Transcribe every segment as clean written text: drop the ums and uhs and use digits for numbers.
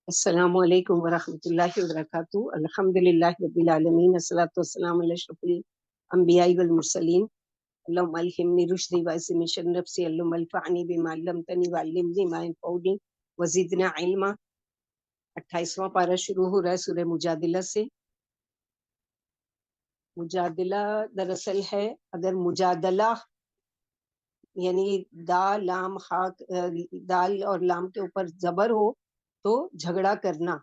السلام علیکم ورحمۃ اللہ وبرکاتہ۔ الحمدللہ رب العالمین، الصلاۃ والسلام علی اشرف الانبیاء والمرسلین۔ اللهم الہمنی رشدی وعصمنی من شر نفسی، اللهم انفعنی بما علمتنی وعلمنی ما ينفعنی وزدنا علما۔ 28واں پارہ شروع ہو رہا ہے سورہ مجادلہ سے۔ مجادلہ دراصل ہے، اگر مجادلہ یعنی دال لام ہا، دال اور لام کے اوپر زبر ہو تو جھگڑا کرنا،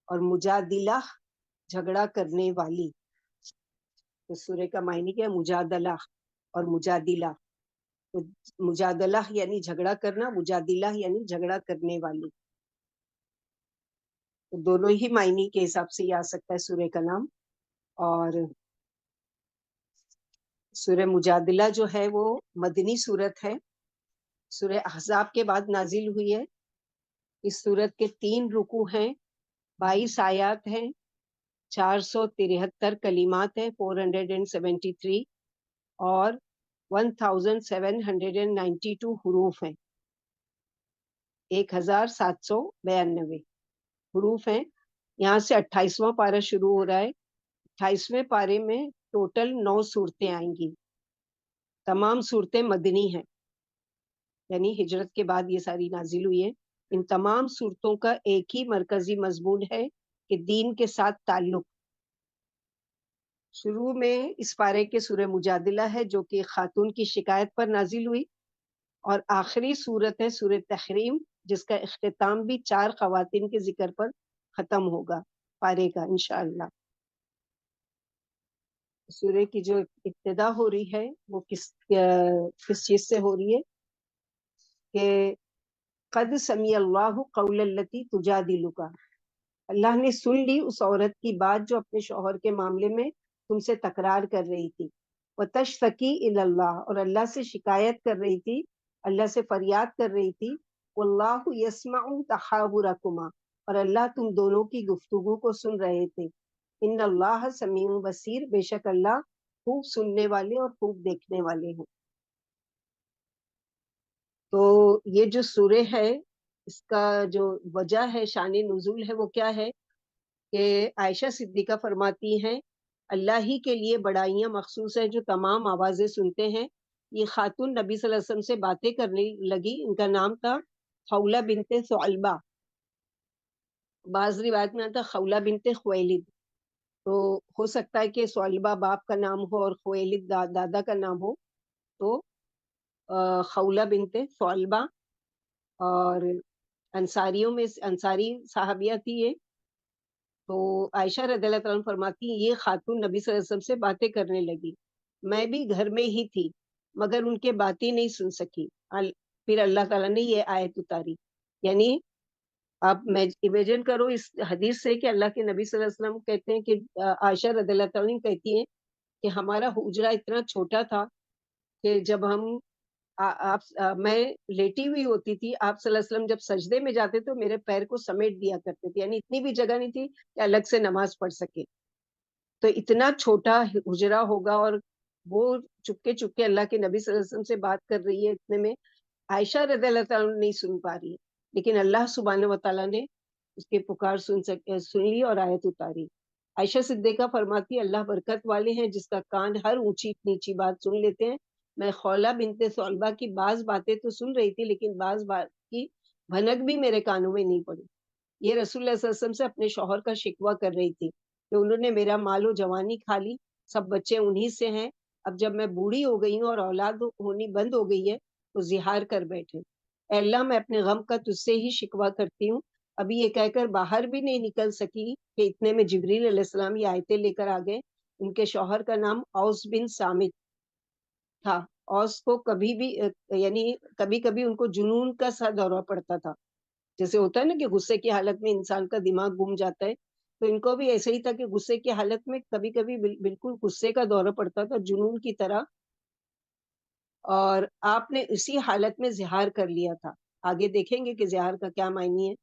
اور مجادلہ جھگڑا کرنے والی۔ تو سورہ کا معنی کیا ہے؟ مجادلہ اور مجادلہ۔ تو مجادلہ یعنی جھگڑا کرنا، مجادلہ یعنی جھگڑا کرنے والی۔ تو دونوں ہی معنی کے حساب سے یہ آ سکتا ہے سورہ کا نام۔ اور سورہ مجادلہ جو ہے وہ مدنی سورت ہے، سورہ احزاب کے بعد نازل ہوئی ہے۔ اس سورت کے 3 رکوع ہیں، 22 آیات ہیں، 473 کلمات ہیں، 473، اور 1792 حروف ہیں، 1792 حروف ہیں۔ یہاں سے 28واں پارہ شروع ہو رہا ہے۔ 28ویں پارے میں ٹوٹل 9 صورتیں آئیں گی۔ تمام صورتیں مدنی ہیں، یعنی ہجرت کے بعد یہ ساری نازل ہوئی ہیں۔ ان تمام صورتوں کا ایک ہی مرکزی مضمون ہے کہ دین کے ساتھ تعلق۔ شروع میں اس پارے کے سورہ مجادلہ ہے جو کہ خاتون کی شکایت پر نازل ہوئی، اور آخری صورت ہے سورہ تحریم، جس کا اختتام بھی 4 خواتین کے ذکر پر ختم ہوگا پارے کا انشاءاللہ۔ سورہ کی جو ابتدا ہو رہی ہے وہ کس چیز سے ہو رہی ہے کہ قد سمیع اللہ قول التی تجادلک، اللہ نے سن لی اس عورت کی بات جو اپنے شوہر کے معاملے میں تم سے تکرار کر رہی تھی، وتشتکی الی اللہ، اور اللہ سے شکایت کر رہی تھی، اللہ سے فریاد کر رہی تھی، واللہ یسمع تحاورکما، اور اللہ تم دونوں کی گفتگو کو سن رہے تھے، ان اللہ سمیع بصیر، بے شک اللہ خوب سننے والے اور خوب دیکھنے والے ہیں۔ تو یہ جو سورہ ہے اس کا جو وجہ ہے، شان نزول ہے، وہ کیا ہے کہ عائشہ صدیقہ فرماتی ہیں اللہ ہی کے لیے بڑائیاں مخصوص ہیں جو تمام آوازیں سنتے ہیں۔ یہ خاتون نبی صلی اللہ علیہ وسلم سے باتیں کرنے لگی، ان کا نام تھا خولہ بنت ثعلبہ، بعض روایت میں آتا خولہ بنت خویلد۔ تو ہو سکتا ہے کہ ثعلبہ باپ کا نام ہو اور خویلد دادا کا نام ہو، تو خولہ بنت ثعلبہ، اور انصاریوں میں انصاری صحابیہ تھی یہ۔ تو عائشہ رضی اللہ تعالیٰ عنہ فرماتی ہیں یہ خاتون نبی صلی اللہ علیہ وسلم سے باتیں کرنے لگی، میں بھی گھر میں ہی تھی مگر ان کے باتیں نہیں سن سکی۔ پھر اللہ تعالیٰ نے یہ آیت اتاری، یعنی آپ امیجن کرو اس حدیث سے کہ اللہ کے نبی صلی اللہ علیہ وسلم کہتے ہیں کہ عائشہ رضی اللہ تعالیٰ عنہ کہتی ہیں کہ ہمارا حجرہ اتنا چھوٹا تھا کہ جب ہم میں لیٹی ہوئی ہوتی تھی، آپ صلی اللہ علیہ وسلم جب سجدے میں جاتے تو میرے پیر کو سمیٹ دیا کرتے تھے، یعنی اتنی بھی جگہ نہیں تھی کہ الگ سے نماز پڑھ سکے۔ تو اتنا چھوٹا حجرہ ہوگا، اور وہ چپکے چپکے اللہ کے نبی صلی اللہ علیہ وسلم سے بات کر رہی ہے، اتنے میں عائشہ رضی اللہ تعالیٰ نہیں سن پا رہی، لیکن اللہ سبحانہ و تعالیٰ نے اس کے پکار سن لی اور آیت اتاری۔ عائشہ صدیقہ فرماتی اللہ برکت والے ہیں جس کا کان ہر اونچی نیچی بات سن لیتے ہیں۔ میں خولہ بنت ثعلبہ کی بعض باتیں تو سن رہی تھی، لیکن بعض بات کی بھنک بھی میرے کانوں میں نہیں پڑی۔ یہ رسول اللہ صلی اللہ علیہ وسلم سے اپنے شوہر کا شکوہ کر رہی تھی کہ انہوں نے میرا مال و جوانی کھا لی، سب بچے انہی سے ہیں، اب جب میں بوڑھی ہو گئی ہوں اور اولاد ہونی بند ہو گئی ہے تو زہار کر بیٹھے۔ اے اللہ میں اپنے غم کا تجھ سے ہی شکوہ کرتی ہوں۔ ابھی یہ کہہ کر باہر بھی نہیں نکل سکی کہ اتنے میں جبریل علیہ السلام یہ آیتیں لے کر آ گئے۔ ان کے شوہر کا نام اوس بن صامت تھا۔ اوس کو کبھی بھی یعنی کبھی کبھی ان کو جنون کا سا دورہ پڑتا تھا، جیسے ہوتا ہے نا کہ غصے کی حالت میں انسان کا دماغ گم جاتا ہے، تو ان کو بھی ایسے ہی تھا کہ غصے کی حالت میں کبھی کبھی بالکل غصے کا دورہ پڑتا تھا جنون کی طرح، اور آپ نے اسی حالت میں زہار کر لیا تھا۔ آگے دیکھیں گے کہ زہار کا کیا معنی ہے۔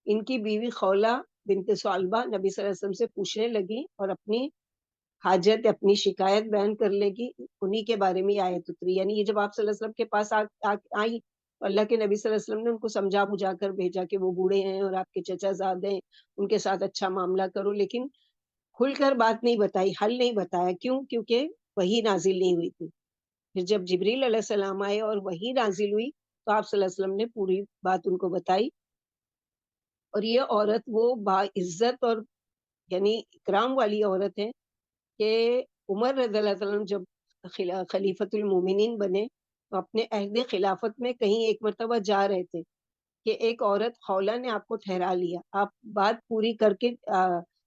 ان کی بیوی خولہ بنت ثعلبہ نبی صلی اللہ علیہ وسلم سے پوچھنے لگی اور اپنی حاجت اپنی شکایت بیان کر لے گی، انہی کے بارے میں آیت اتری، یعنی یہ جب آپ صلی اللہ علیہ وسلم کے پاس آئی اللہ کے نبی صلی اللہ علیہ وسلم نے ان کو سمجھا بجھا کر بھیجا کہ وہ بوڑھے ہیں اور آپ کے چچا زاد ہیں، ان کے ساتھ اچھا معاملہ کرو، لیکن کھل کر بات نہیں بتائی، حل نہیں بتایا. کیوں؟ کیونکہ وحی نازل نہیں ہوئی تھی. پھر جب جبریل علیہ السلام آئے اور وحی نازل ہوئی تو آپ صلی اللہ علیہ وسلم نے پوری بات ان کو بتائی. اور یہ عورت وہ باعزت اور یعنی اکرام والی عورت ہے کہ عمر رضی اللہ تعالیٰ عنہ جب خلیفۃ المومنین بنے تو اپنے عہد خلافت میں کہیں ایک مرتبہ جا رہے تھے کہ ایک عورت خولہ نے آپ کو ٹھہرا لیا، آپ بات پوری کر کے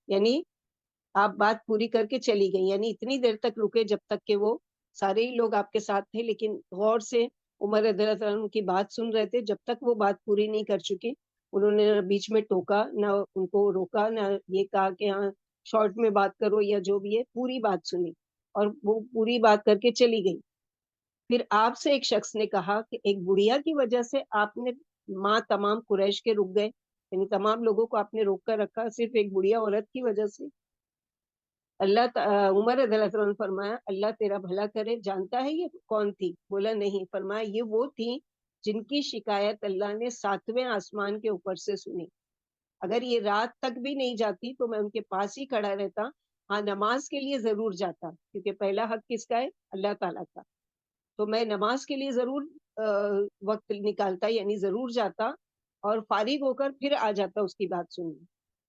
یعنی آپ بات پوری کر کے چلی گئی، یعنی اتنی دیر تک رکے جب تک کہ وہ سارے ہی لوگ آپ کے ساتھ تھے، لیکن غور سے عمر رضی اللہ تعالیٰ عنہ کی بات سن رہے تھے. جب تک وہ بات پوری نہیں کر چکی انہوں نے بیچ میں ٹوکا، نہ ان کو روکا، نہ یہ کہا کہ ہاں شارٹ میں بات کرو یا جو بھی ہے، پوری بات سنی اور وہ پوری بات کر کے چلی گئی. پھر آپ سے ایک شخص نے کہا کہ ایک بڑھیا کی وجہ سے آپ نے ماں تمام قریش کے رک گئے، یعنی تمام لوگوں کو آپ نے روک کر رکھا صرف ایک بڑھیا عورت کی وجہ سے. عمر رضی اللہ عنہ نے فرمایا اللہ تیرا بھلا کرے، جانتا ہے یہ کون تھی؟ بولا نہیں. فرمایا یہ وہ تھی جن کی شکایت اللہ نے 7ویں آسمان کے اوپر سے سنی. اگر یہ رات تک بھی نہیں جاتی تو میں ان کے پاس ہی کھڑا رہتا، ہاں نماز کے لیے ضرور جاتا، کیونکہ پہلا حق کس کا ہے؟ اللہ تعالیٰ کا. تو میں نماز کے لیے ضرور وقت نکالتا، یعنی ضرور جاتا اور فارغ ہو کر پھر آ جاتا اس کی بات سننے،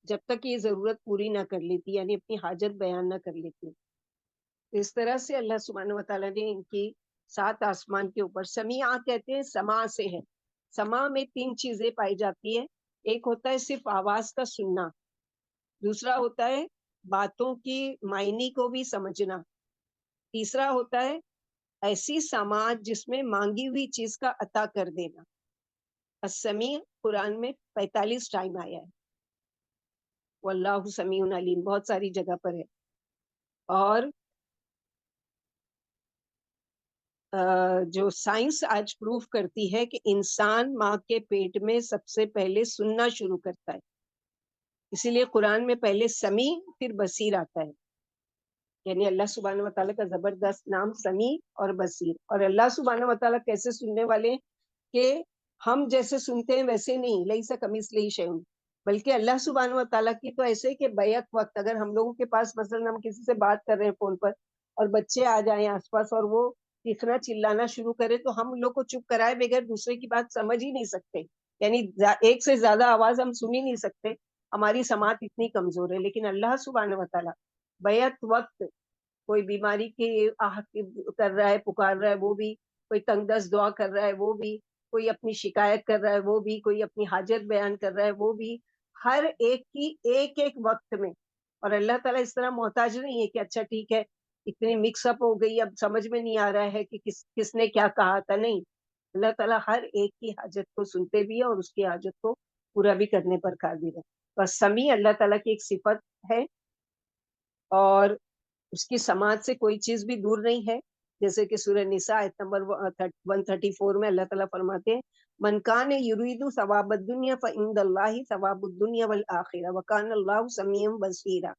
جب تک یہ ضرورت پوری نہ کر لیتی، یعنی اپنی حاجت بیان نہ کر لیتی. اس طرح سے اللہ سبحانہ و تعالیٰ نے ان کی 7 آسمان کے اوپر، سمیع کہتے ہیں سماع سے ہے. سماع میں 3 چیزیں پائی جاتی ہے. ایک ہوتا ہے صرف آواز کا سننا، دوسرا ہوتا ہے باتوں کی معنی کو بھی سمجھنا، تیسرا ہوتا ہے ایسی سماعت جس میں مانگی ہوئی چیز کا عطا کر دینا. السمیع قرآن میں 45 ٹائم آیا ہے، واللہ سمیع علیم بہت ساری جگہ پر ہے. اور جو سائنس آج پروف کرتی ہے کہ انسان ماں کے پیٹ میں سب سے پہلے سننا شروع کرتا ہے، اسی لیے قرآن میں پہلے سمیع پھر بصیر آتا ہے. یعنی اللہ سبحانہ و تعالیٰ کا زبردست نام سمیع اور بصیر. اور اللہ سبحانہ و تعالیٰ کیسے سننے والے کہ ہم جیسے سنتے ہیں ویسے نہیں، لیسا کمثلہ شیء، بلکہ اللہ سبحانہ و تعالیٰ کی تو ایسے کہ بیک وقت اگر ہم لوگوں کے پاس مثلا ہم کسی سے بات کر رہے ہیں فون پر اور بچے آ جائیں آس پاس اور وہ چیخنا چلانا شروع کرے تو ہم لوگ کو چپ کرائے بغیر دوسرے کی بات سمجھ ہی نہیں سکتے، یعنی ایک سے زیادہ آواز ہم سن ہی نہیں سکتے، ہماری سماعت اتنی کمزور ہے. لیکن اللہ سبحانہ و تعالیٰ بیک وقت کوئی بیماری کی کر رہا ہے، پکار رہا ہے وہ بھی، کوئی تنگ دست دعا کر رہا ہے وہ بھی، کوئی اپنی شکایت کر رہا ہے وہ بھی، کوئی اپنی حاجت بیان کر رہا ہے وہ بھی، ہر ایک کی ایک ایک وقت میں. اور اللہ تعالیٰ اس طرح محتاج نہیں ہے کہ اچھا ٹھیک ہے اتنی مکس اپ ہو گئی اب سمجھ میں نہیں آ رہا ہے کہ کس نے کیا کہا تھا. نہیں، اللہ تعالیٰ ہر ایک کی حاجت کو سنتے بھی ہے اور اس کی حاجت کو پورا بھی کرنے پر قادر ہے. بس سمیع اللہ تعالیٰ کی ایک صفت ہے اور اس کی سماعت سے کوئی چیز بھی دور نہیں ہے. جیسے کہ سورہ نساء آیت نمبر 134 میں اللہ تعالیٰ فرماتے ہیں من کان یرید ثواب الدنیا فعند اللہ ثواب الدنیا والآخرہ وکان اللہ سمیعا بصیرا.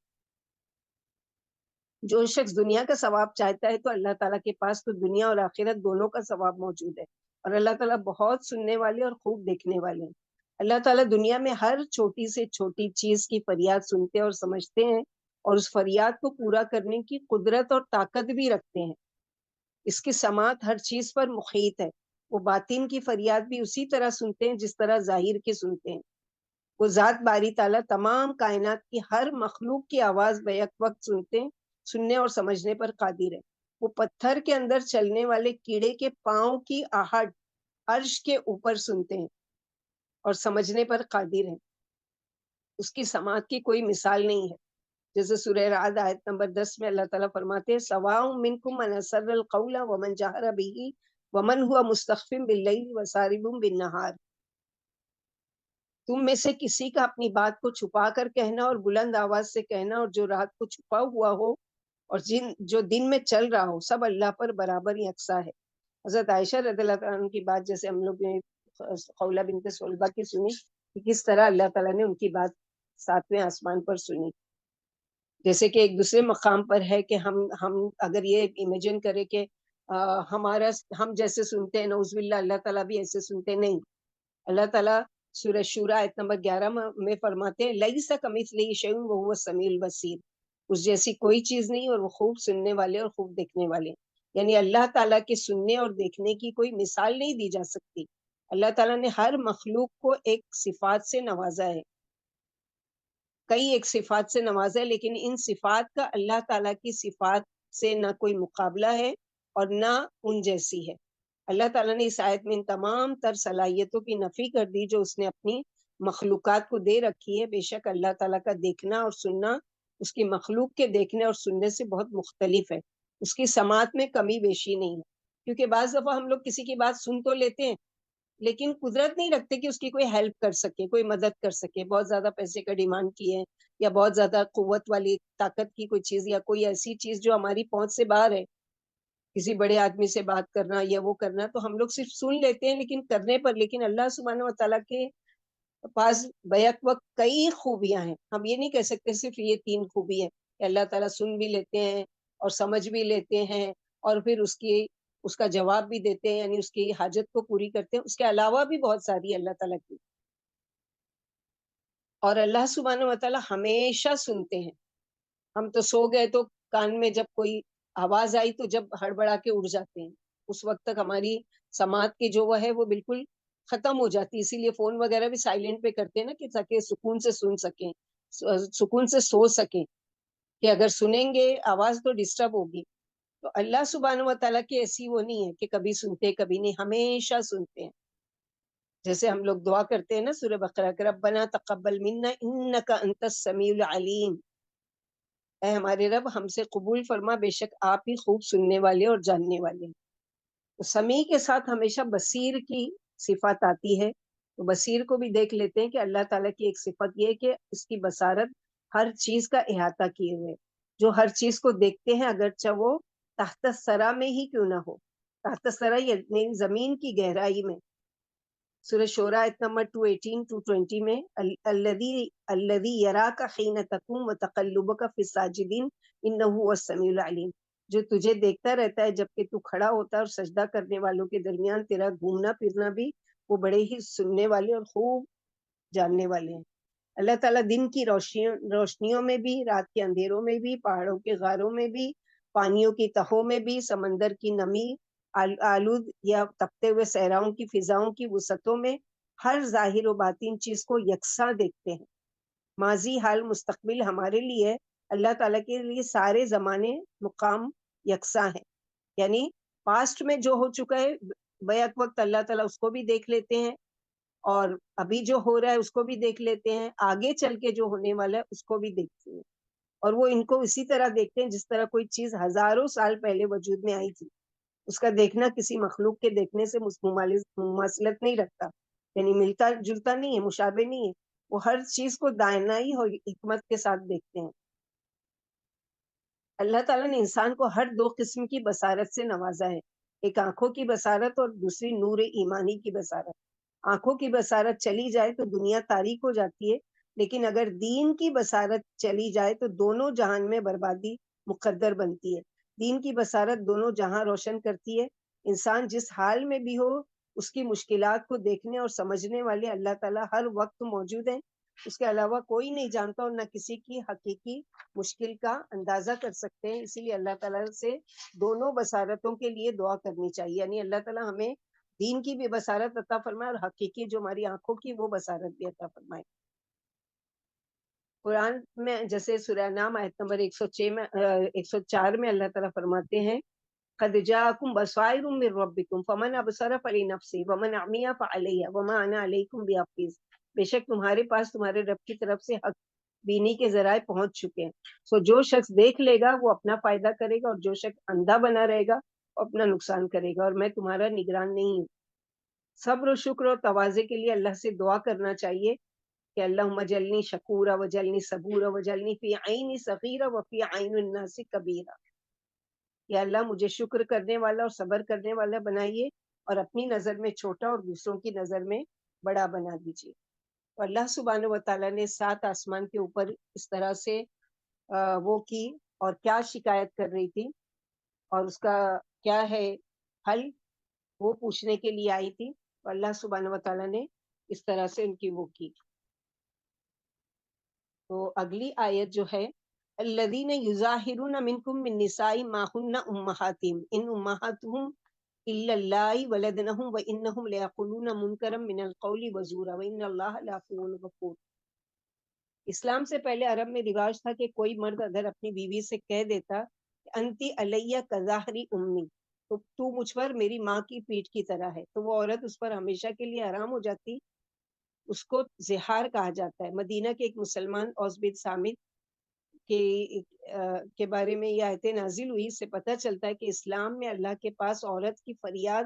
جو شخص دنیا کا ثواب چاہتا ہے تو اللہ تعالیٰ کے پاس تو دنیا اور آخرت دونوں کا ثواب موجود ہے، اور اللہ تعالیٰ بہت سننے والے اور خوب دیکھنے والے ہیں. اللہ تعالیٰ دنیا میں ہر چھوٹی سے چھوٹی چیز کی فریاد سنتے اور سمجھتے ہیں اور اس فریاد کو پورا کرنے کی قدرت اور طاقت بھی رکھتے ہیں. اس کی سماعت ہر چیز پر محیط ہے. وہ باطن کی فریاد بھی اسی طرح سنتے ہیں جس طرح ظاہر کی سنتے ہیں. وہ ذات باری تعالیٰ تمام کائنات کی ہر مخلوق کی آواز بیک وقت سننے اور سمجھنے پر قادر ہے. وہ پتھر کے اندر چلنے والے کیڑے کے پاؤں کی آہٹ عرش کے اوپر سنتے ہیں اور سمجھنے پر قادر ہیں. اس کی سماعت کی کوئی مثال نہیں ہے. جیسے سورہ رعد آیت نمبر 10 میں اللہ تعالیٰ فرماتے ہیں سواء منکم من اسر القول ومن جہر به ومن هو مستخف باللیل وسارب بالنہار. تم میں سے کسی کا اپنی بات کو چھپا کر کہنا اور بلند آواز سے کہنا اور جو رات کو چھپا ہوا ہو اور جو دن میں چل رہا ہو سب اللہ پر برابر یکساں ہے. حضرت عائشہ رضی اللہ عنہ کی بات جیسے ہم لوگ نے خولہ بنت سلبہ کی سنی کہ کس طرح اللہ تعالیٰ نے ان کی بات 7ویں آسمان پر سنی. جیسے کہ ایک دوسرے مقام پر ہے کہ ہم اگر یہ امیجن کریں کہ ہمارا ہم جیسے سنتے ہیں نعوذ باللہ اللہ تعالیٰ بھی ایسے سنتے نہیں. اللہ تعالیٰ سورہ شورى آیت نمبر 11 میں فرماتے ہیں لیس کمثلہ شیء وہو السمیع البصیر، اس جیسی کوئی چیز نہیں اور وہ خوب سننے والے اور خوب دیکھنے والے. یعنی اللہ تعالیٰ کے سننے اور دیکھنے کی کوئی مثال نہیں دی جا سکتی. اللہ تعالیٰ نے ہر مخلوق کو ایک صفات سے نوازا ہے، کئی ایک صفات سے نوازا ہے، لیکن ان صفات کا اللہ تعالیٰ کی صفات سے نہ کوئی مقابلہ ہے اور نہ ان جیسی ہے. اللہ تعالیٰ نے اس آیت میں ان تمام تر صلاحیتوں کی نفی کر دی جو اس نے اپنی مخلوقات کو دے رکھی ہے. بے شک اللہ تعالیٰ کا دیکھنا اور سننا اس کی مخلوق کے دیکھنے اور سننے سے بہت مختلف ہے. اس کی سماعت میں کمی بیشی نہیں ہے، کیونکہ بعض دفعہ ہم لوگ کسی کی بات سن تو لیتے ہیں لیکن قدرت نہیں رکھتے کہ اس کی کوئی ہیلپ کر سکے، کوئی مدد کر سکے. بہت زیادہ پیسے کا ڈیمانڈ کی ہے یا بہت زیادہ قوت والی طاقت کی کوئی چیز یا کوئی ایسی چیز جو ہماری پہنچ سے باہر ہے، کسی بڑے آدمی سے بات کرنا یا وہ کرنا، تو ہم لوگ صرف سن لیتے ہیں لیکن کرنے پر. لیکن اللہ سبحانہ و تعالیٰ کے پاس بیک وقت کئی خوبیاں ہیں. ہم یہ نہیں کہہ سکتے صرف یہ 3 خوبی ہے کہ اللہ تعالیٰ سن بھی لیتے ہیں اور سمجھ بھی لیتے ہیں اور پھر اس کا جواب بھی دیتے ہیں، یعنی اس کی حاجت کو پوری کرتے ہیں. اس کے علاوہ بھی بہت ساری اللہ تعالیٰ کی. اور اللہ سبحانہ و تعالیٰ ہمیشہ سنتے ہیں. ہم تو سو گئے تو کان میں جب کوئی آواز آئی تو جب ہڑبڑا کے اٹھ جاتے ہیں، اس وقت تک ہماری سماعت کی جو وہ ہے وہ بالکل ختم ہو جاتی. اسی لیے فون وغیرہ بھی سائلنٹ پہ کرتے ہیں نا، کہ تاکہ سکون سے سن سکیں، سکون سے سو سکیں، کہ اگر سنیں گے آواز تو ڈسٹرب ہوگی. تو اللہ سبحانہ و تعالیٰ کی ایسی وہ نہیں ہے کہ کبھی سنتے کبھی نہیں، ہمیشہ سنتے ہیں. جیسے ہم لوگ دعا کرتے ہیں نا سورہ بقرہ کہ ربنا تقبل منا انک انت السمیع العلیم، اے ہمارے رب ہم سے قبول فرما، بے شک آپ ہی خوب سننے والے اور جاننے والے ہیں. تو سمیع کے ساتھ ہمیشہ بصیر کی صفات آتی ہے. تو بصیر کو بھی دیکھ لیتے ہیں کہ اللہ تعالیٰ کی ایک صفت یہ ہے کہ اس کی بصارت ہر چیز کا احاطہ کیے ہوئے، جو ہر چیز کو دیکھتے ہیں اگرچہ وہ تحت الثری میں ہی کیوں نہ ہو. تحت الثری یعنی زمین کی گہرائی میں. سورہ شورى آیت نمبر 218-220 میں الذی یراک حین تقوم وتقلبک فی الساجدین انہ هو السمیع العلیم، جو تجھے دیکھتا رہتا ہے جب کہ تو کھڑا ہوتا ہے اور سجدہ کرنے والوں کے درمیان تیرا گھومنا پھرنا بھی، وہ بڑے ہی سننے والے اور خوب جاننے والے ہیں. اللہ تعالیٰ دن کی روشنیوں میں بھی، رات کے اندھیروں میں بھی، پہاڑوں کے غاروں میں بھی، پانیوں کی تہوں میں بھی، سمندر کی نمی آلود یا تپتے ہوئے صحراؤں کی فضاؤں کی وسعتوں میں، ہر ظاہر و باطن چیز کو یکساں دیکھتے ہیں. ماضی حال مستقبل ہمارے لیے، اللہ تعالیٰ کے لیے سارے زمانے مقام یکساں ہیں. یعنی پاسٹ میں جو ہو چکا ہے بیک وقت اللہ تعالیٰ اس کو بھی دیکھ لیتے ہیں، اور ابھی جو ہو رہا ہے اس کو بھی دیکھ لیتے ہیں، آگے چل کے جو ہونے والا ہے اس کو بھی دیکھتے ہیں. اور وہ ان کو اسی طرح دیکھتے ہیں جس طرح کوئی چیز ہزاروں سال پہلے وجود میں آئی تھی. اس کا دیکھنا کسی مخلوق کے دیکھنے سے مماثلت نہیں رکھتا، یعنی ملتا جلتا نہیں ہے، مشابہ نہیں ہے. وہ ہر چیز کو دانائی اور حکمت کے ساتھ دیکھتے ہیں. اللہ تعالیٰ نے انسان کو ہر 2 قسم کی بصارت سے نوازا ہے، ایک آنکھوں کی بصارت اور دوسری نور ایمانی کی بصارت. آنکھوں کی بصارت چلی جائے تو دنیا تاریک ہو جاتی ہے، لیکن اگر دین کی بصارت چلی جائے تو دونوں جہان میں بربادی مقدر بنتی ہے. دین کی بصارت دونوں جہاں روشن کرتی ہے. انسان جس حال میں بھی ہو اس کی مشکلات کو دیکھنے اور سمجھنے والے اللہ تعالیٰ ہر وقت موجود ہیں. اس کے علاوہ کوئی نہیں جانتا اور نہ کسی کی حقیقی مشکل کا اندازہ کر سکتے ہیں. اسی لیے اللہ تعالیٰ سے دونوں بصارتوں کے لیے دعا کرنی چاہیے. یعنی اللہ تعالیٰ ہمیں دین کی بھی بصارت عطا فرمائے اور حقیقی جو ہماری آنکھوں کی وہ بصارت بھی عطا فرمائے. قرآن میں جیسے سورہ انعام آیت نمبر 106 میں 104 میں اللہ تعالیٰ فرماتے ہیں قد جاءکم بصائر من ربکم فمن ابصر فلنفسہ ومن عمی فعلیہ وما انا علیکم بحفیظ. بے شک تمہارے پاس تمہارے رب کی طرف سے حق بینی کے ذرائع پہنچ چکے ہیں. سو جو شخص دیکھ لے گا وہ اپنا فائدہ کرے گا، اور جو شخص اندھا بنا رہے گا وہ اپنا نقصان کرے گا، اور میں تمہارا نگران نہیں ہوں. صبر و شکر اور تواضع کے لیے اللہ سے دعا کرنا چاہیے کہ اللہم اجعلنی شکورا وجعلنی صبورا وجعلنی فی عینی صغیرا وفی عین الناس کبیرا. یا اللہ مجھے شکر کرنے والا اور صبر کرنے والا بنائیے، اور اپنی نظر میں چھوٹا اور دوسروں کی نظر میں بڑا بنا دیجیے. تو اللہ سبحانہ و تعالیٰ نے 7 آسمان کے اوپر اس طرح سے وہ کی، اور کیا شکایت کر رہی تھی، اور اس کا کیا ہے حل، وہ پوچھنے کے لیے آئی تھی. تو اللہ سبحانہ و تعالیٰ نے اس طرح سے ان کی وہ کی. تو اگلی آیت جو ہے الذین یظاہرون منکم من نساء ما ہن امہاتہم ان امہاتہم الا اللہ ولدنہم وانہم لیقولون منکرا من القول وزورا وان اللہ لعفو غفور. اسلام سے پہلے عرب میں رواج تھا کہ کوئی مرد اگر اپنی بیوی سے کہہ دیتا کہ انتی علیہ کظاہری امی، تو مجھ پر میری ماں کی پیٹھ کی طرح ہے، تو وہ عورت اس پر ہمیشہ کے لیے حرام ہو جاتی. اس کو زہار کہا جاتا ہے. مدینہ کے ایک مسلمان اوس بن صامت کے بارے میں یہ آیتیں نازل ہوئی. اس سے پتہ چلتا ہے کہ اسلام میں اللہ کے پاس عورت کی فریاد،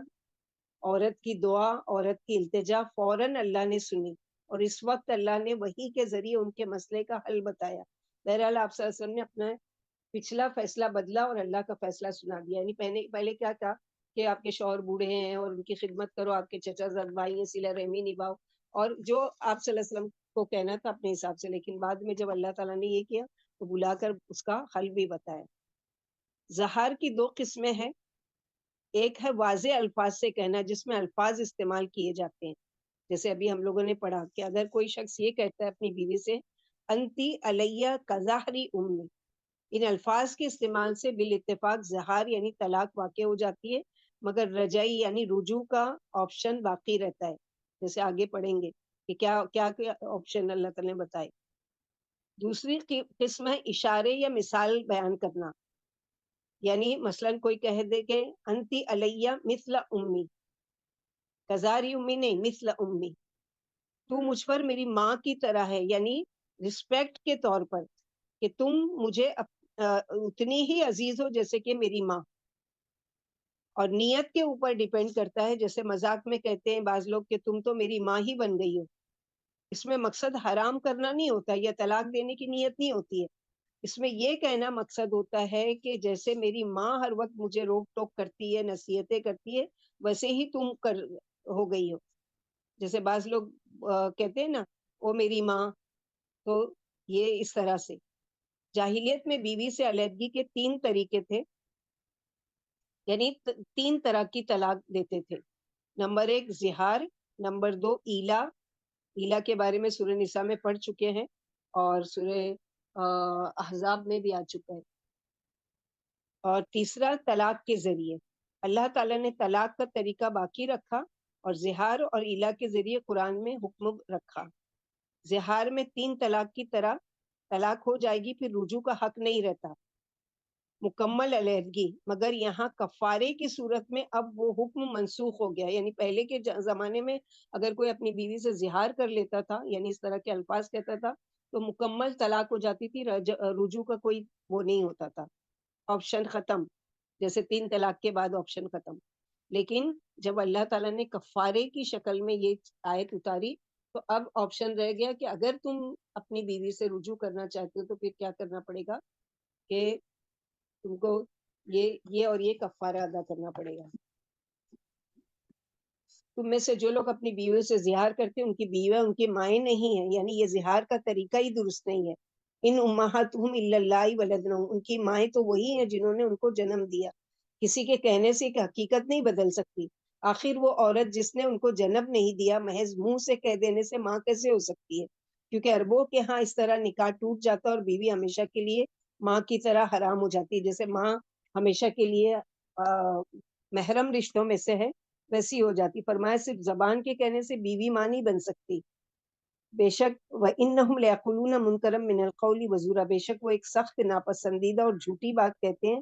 عورت کی دعا، عورت کی التجا فوراً اللہ نے سنی، اور اس وقت اللہ نے وحی کے ذریعے ان کے مسئلے کا حل بتایا. بہرحال آپ صلی اللہ علیہ وسلم نے اپنا پچھلا فیصلہ بدلا اور اللہ کا فیصلہ سنا دیا. یعنی پہلے کیا تھا کہ آپ کے شوہر بوڑھے ہیں اور ان کی خدمت کرو، آپ کے چچا زاد بھائی ہیں، صلہ رحمی نبھاؤ، اور جو آپ صلی اللہ علیہ وسلم کو کہنا تھا اپنے حساب سے. لیکن بعد میں جب اللہ تعالیٰ نے یہ کیا تو بلا کر اس کا حل بھی بتایا. زہار کی دو قسمیں ہیں. ایک ہے واضح الفاظ سے کہنا جس میں الفاظ استعمال کیے جاتے ہیں، جیسے ابھی ہم لوگوں نے پڑھا کہ اگر کوئی شخص یہ کہتا ہے اپنی بیوی سے انتی علیہ کظاہری امی، ان الفاظ کے استعمال سے بالاتفاق زہار یعنی طلاق واقع ہو جاتی ہے، مگر رجعی یعنی رجوع کا آپشن باقی رہتا ہے. جیسے آگے پڑھیں گے کہ کیا کیا آپشن اللہ تعالیٰ نے بتائے. دوسری قسم ہے اشارے یا مثال بیان کرنا. یعنی مثلا کوئی کہہ دے کہ انتی علیہ مثل امی، کظاہری امی نہیں، مثل امی، تو مجھ پر میری ماں کی طرح ہے، یعنی رسپیکٹ کے طور پر کہ تم مجھے اتنی ہی عزیز ہو جیسے کہ میری ماں. اور نیت کے اوپر ڈیپینڈ کرتا ہے. جیسے مذاق میں کہتے ہیں بعض لوگ کہ تم تو میری ماں ہی بن گئی ہو. اس میں مقصد حرام کرنا نہیں ہوتا یا طلاق دینے کی نیت نہیں ہوتی ہے. اس میں یہ کہنا مقصد ہوتا ہے کہ جیسے میری ماں ہر وقت مجھے روک ٹوک کرتی ہے، نصیحتیں کرتی ہے، ویسے ہی تم ہو گئی ہو. جیسے بعض لوگ کہتے ہیں نا وہ میری ماں، تو یہ اس طرح سے. جاہلیت میں بیوی سے علیحدگی کے 3 طریقے تھے، یعنی 3 طرح کی طلاق دیتے تھے. نمبر 1 زہار، نمبر 2 ایلا، ایلا کے بارے میں سورہ نساء میں پڑھ چکے ہیں اور سورہ احزاب میں بھی آ چکا ہے. اور تیسرا طلاق کے ذریعے. اللہ تعالیٰ نے طلاق کا طریقہ باقی رکھا اور زہار اور ایلا کے ذریعے قرآن میں حکم رکھا. زہار میں 3 طلاق کی طرح طلاق ہو جائے گی، پھر رجوع کا حق نہیں رہتا، مکمل علیحدگی. مگر یہاں کفارے کی صورت میں اب وہ حکم منسوخ ہو گیا. یعنی پہلے کے زمانے میں اگر کوئی اپنی بیوی سے زہار کر لیتا تھا، یعنی اس طرح کے الفاظ کہتا تھا، تو مکمل طلاق ہو جاتی تھی، رجوع کا کوئی وہ نہیں ہوتا تھا، آپشن ختم. جیسے 3 طلاق کے بعد آپشن ختم. لیکن جب اللہ تعالیٰ نے کفارے کی شکل میں یہ آیت اتاری تو اب آپشن رہ گیا کہ اگر تم اپنی بیوی سے رجوع کرنا چاہتے ہو تو پھر کیا کرنا پڑے گا کہ تم کو یہ اور یہ کفارہ ادا کرنا پڑے گا. تم میں سے جو لوگ اپنی بیویوں سے زہار کرتے ہیں ان کی بیویاں ان کی مائیں نہیں ہیں، یعنی یہ زہار کا طریقہ ہی درست نہیں ہے. ان امہاتہم الا اللہ ولدنہم، ان کی مائیں تو وہی ہیں جنہوں نے ان کو جنم دیا. کسی کے کہنے سے ایک حقیقت نہیں بدل سکتی. آخر وہ عورت جس نے ان کو جنم نہیں دیا محض منہ سے کہہ دینے سے ماں کیسے ہو سکتی ہے؟ کیونکہ عربوں کے ہاں اس طرح نکاح ٹوٹ جاتا اور بیوی ہمیشہ کے لیے ماں کی طرح حرام ہو جاتی. جیسے ماں ہمیشہ کے لیے محرم رشتوں میں سے ہے ویسی ہو جاتی. فرمایا صرف زبان کے کہنے سے بیوی ماں نہیں بن سکتی. بے شک وَإِنَّهُمْ لَيَقُولُونَ مُنْكَرًا مِنَ الْقَوْلِ وَزُورًا، بے شک وہ ایک سخت ناپسندیدہ اور جھوٹی بات کہتے ہیں.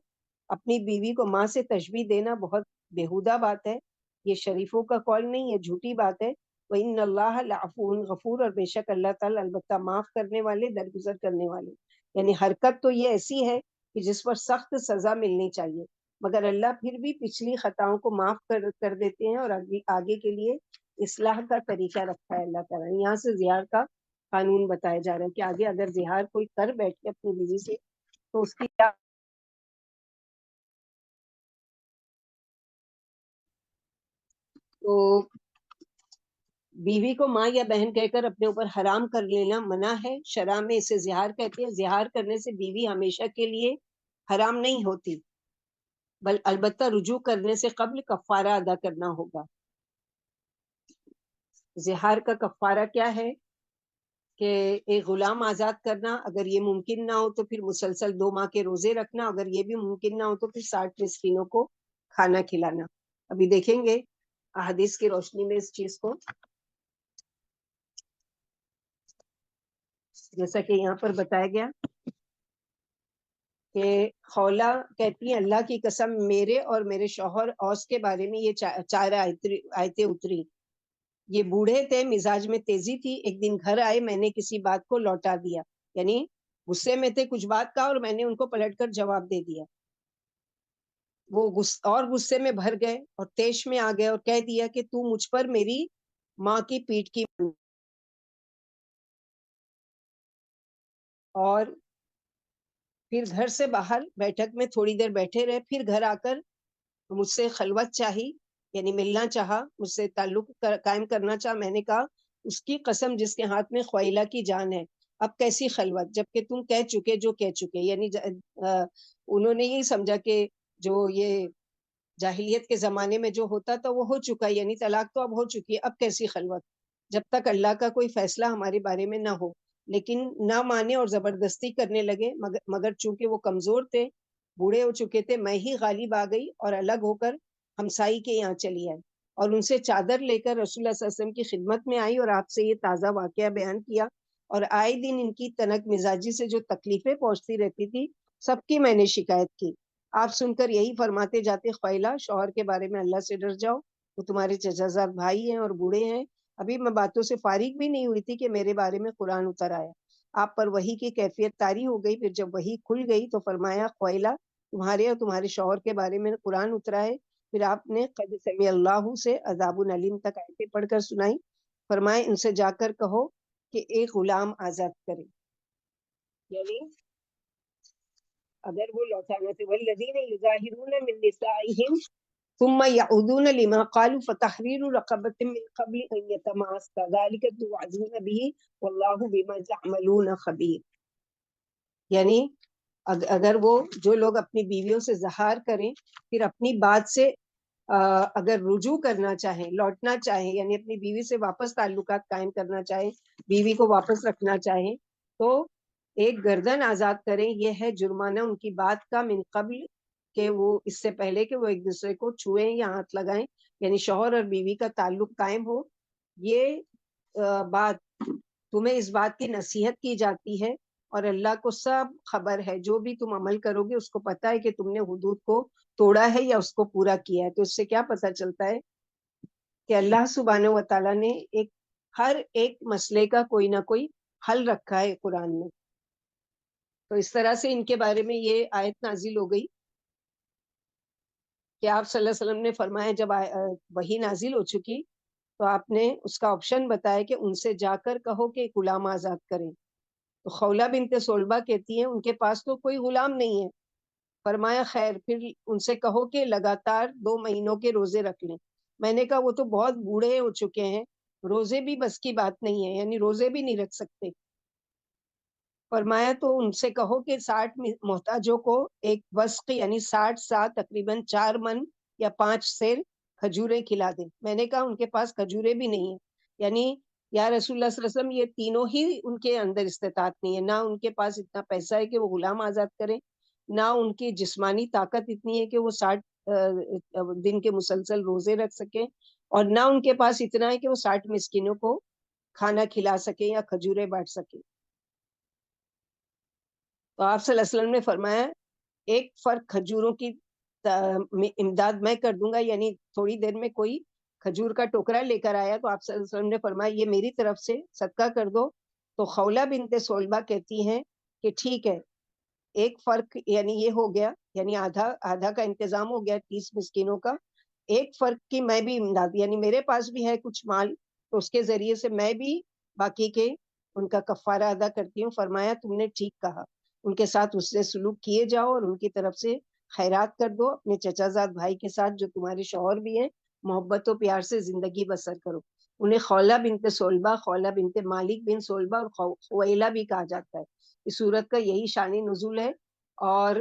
اپنی بیوی کو ماں سے تشبیہ دینا بہت بیہودہ بات ہے، یہ شریفوں کا قول نہیں ہے، جھوٹی بات ہے. وَإِنَّ اللَّهَ لَعَفُوٌّ غَفُورٌ، اور بے شک اللہ تعالیٰ البتہ معاف کرنے والے، درگزر کرنے والے. یعنی حرکت تو یہ ایسی ہے کہ جس پر سخت سزا ملنی چاہیے، مگر اللہ پھر بھی پچھلی خطاؤں کو معاف کر دیتے ہیں اور آگے کے لیے اصلاح کا طریقہ رکھا ہے اللہ تعالیٰ. یہاں سے زہار کا قانون بتایا جا رہا ہے کہ آگے اگر زہار کوئی کر بیٹھے اپنی بیوی سے تو اس کی کیا. تو بیوی کو ماں یا بہن کہہ کر اپنے اوپر حرام کر لینا منع ہے. شرع میں اسے زہار کہتے ہیں. زہار کرنے سے بیوی ہمیشہ کے لیے حرام نہیں ہوتی. بل البتہ رجوع کرنے سے قبل کفارہ ادا کرنا ہوگا۔ زہار کا کفارہ کیا ہے کہ ایک غلام آزاد کرنا، اگر یہ ممکن نہ ہو تو پھر مسلسل 2 ماہ کے روزے رکھنا، اگر یہ بھی ممکن نہ ہو تو پھر 60 مسکینوں کو کھانا کھلانا۔ ابھی دیکھیں گے احادیث کی روشنی میں اس چیز کو، جیسا کہ یہاں پر بتایا گیا کہ خولہ کہتی ہیں اللہ کی قسم میرے اور میرے شوہر اوس کے بارے میں یہ 4 آیتیں اتری۔ یہ بوڑھے تھے، مزاج میں تیزی تھی، ایک دن گھر آئے، میں نے کسی بات کو لوٹا دیا، یعنی غصے میں تھے، کچھ بات کہا اور میں نے ان کو پلٹ کر جواب دے دیا۔ وہ اور غصے میں بھر گئے اور طیش میں آ گئے اور کہہ دیا کہ تو مجھ پر میری ماں کی پیٹھ کی، اور پھر گھر سے باہر بیٹھک میں تھوڑی دیر بیٹھے رہے، پھر گھر آ کر مجھ سے خلوت چاہی، یعنی ملنا چاہا، مجھ سے تعلق قائم کرنا چاہا۔ میں نے کہا اس کی قسم جس کے ہاتھ میں خویلہ کی جان ہے، اب کیسی خلوت، جبکہ تم کہہ چکے جو کہہ چکے، یعنی انہوں نے یہی سمجھا کہ جو یہ جاہلیت کے زمانے میں جو ہوتا تھا وہ ہو چکا، یعنی طلاق تو اب ہو چکی ہے، اب کیسی خلوت، جب تک اللہ کا کوئی فیصلہ ہمارے بارے میں نہ ہو۔ لیکن نہ مانے اور زبردستی کرنے لگے، مگر چونکہ وہ کمزور تھے، بوڑھے ہو چکے تھے، میں ہی غالب آ گئی اور الگ ہو کر ہمسائی کے یہاں چلی آئی اور ان سے چادر لے کر رسول اللہ صلی اللہ علیہ وسلم کی خدمت میں آئی اور آپ سے یہ تازہ واقعہ بیان کیا، اور آئے دن ان کی تنک مزاجی سے جو تکلیفیں پہنچتی رہتی تھی سب کی میں نے شکایت کی۔ آپ سن کر یہی فرماتے جاتے، خویلہ شوہر کے بارے میں اللہ سے ڈر جاؤ، وہ تمہارے چچا زاد بھائی ہیں اور بوڑھے ہیں۔ ابھی میں باتوں سے فارغ بھی نہیں ہوئی تھی کہ میرے بارے میں قرآن اتر آیا، آپ پر وحی کی کیفیت طاری ہو گئی۔ پھر جب وحی کھل گئی تو فرمایا خویلہ تمہارے اور تمہارے شوہر کے بارے میں قرآن اترا ہے۔ پھر آپ نے قد سمع اللہ سے عذاب علیم تک آیتیں پڑھ کر سنائی۔ فرمائے ان سے جا کر کہو کہ ایک غلام آزاد کرے، یعنی اگر وہ لوٹانا تھے، والذین یظاہرون من نسائہم ثم يعودون لما قالوا فتحرير رقبة من قبل ان يتماسا ذلك توعدون به والله بما تعملون خبیر، یعنی اگر وہ جو لوگ اپنی بیویوں سے زہار کریں پھر اپنی بات سے اگر رجوع کرنا چاہیں، لوٹنا چاہیں، یعنی اپنی بیوی سے واپس تعلقات قائم کرنا چاہیں، بیوی کو واپس رکھنا چاہیں، تو ایک گردن آزاد کریں، یہ ہے جرمانہ ان کی بات کا، من قبل کہ وہ اس سے پہلے کہ وہ ایک دوسرے کو چھوئیں یا ہاتھ لگائیں، یعنی شوہر اور بیوی کا تعلق قائم ہو۔ یہ بات تمہیں اس بات کی نصیحت کی جاتی ہے اور اللہ کو سب خبر ہے، جو بھی تم عمل کرو گے اس کو پتہ ہے کہ تم نے حدود کو توڑا ہے یا اس کو پورا کیا ہے۔ تو اس سے کیا پتہ چلتا ہے کہ اللہ سبحانہ و تعالیٰ نے ہر ایک مسئلے کا کوئی نہ کوئی حل رکھا ہے قرآن میں۔ تو اس طرح سے ان کے بارے میں یہ آیت نازل ہو گئی کہ آپ صلی اللہ علیہ وسلم نے فرمایا جب وحی نازل ہو چکی تو آپ نے اس کا آپشن بتایا کہ ان سے جا کر کہو کہ غلام آزاد کریں۔ تو خولہ بنت سولبہ کہتی ہیں ان کے پاس تو کوئی غلام نہیں ہے، فرمایا خیر پھر ان سے کہو کہ لگاتار 2 مہینوں کے روزے رکھ لیں۔ میں نے کہا وہ تو بہت بوڑھے ہو چکے ہیں، روزے بھی بس کی بات نہیں ہے، یعنی روزے بھی نہیں رکھ سکتے۔ فرمایا تو ان سے کہو کہ 60 محتاجوں کو ایک وسق یعنی 60 سا تقریباً 4 من یا 5 سیر کھجوریں کھلا دیں۔ میں نے کہا ان کے پاس کھجوریں بھی نہیں ہیں، یعنی یا رسول اللہ صلی اللہ علیہ وسلم یہ تینوں ہی ان کے اندر استطاعت نہیں ہے، نہ ان کے پاس اتنا پیسہ ہے کہ وہ غلام آزاد کریں، نہ ان کی جسمانی طاقت اتنی ہے کہ وہ 60 دن کے مسلسل روزے رکھ سکیں، اور نہ ان کے پاس اتنا ہے کہ وہ 60 مسکینوں کو کھانا کھلا سکیں یا کھجوریں بانٹ سکیں۔ تو آپ صلی اللہ علیہ وسلم نے فرمایا ایک فرق کھجوروں کی امداد میں کر دوں گا، یعنی تھوڑی دیر میں کوئی کھجور کا ٹوکرا لے کر آیا تو آپ صلی اللہ علیہ وسلم نے فرمایا یہ میری طرف سے صدقہ کر دو۔ تو خولہ بنت سولبہ کہتی ہیں کہ ٹھیک ہے، ایک فرق یعنی یہ ہو گیا، یعنی آدھا کا انتظام ہو گیا 30 مسکینوں کا، ایک فرق کی میں بھی امداد، یعنی میرے پاس بھی ہے کچھ مال تو اس کے ذریعے سے میں بھی باقی کے ان کا کفارہ ادا کرتی ہوں۔ فرمایا تم نے ٹھیک کہا، ان کے ساتھ اس سے سلوک کیے جاؤ اور ان کی طرف سے خیرات کر دو، اپنے چچا زاد بھائی کے ساتھ جو تمہارے شوہر بھی ہیں محبت و پیار سے زندگی بسر کرو۔ انہیں خولہ بنت سولبہ، خولہ بنت مالک بن سولبہ اور خویلہ بھی کہا جاتا ہے۔ اس صورت کا یہی شان نزول ہے، اور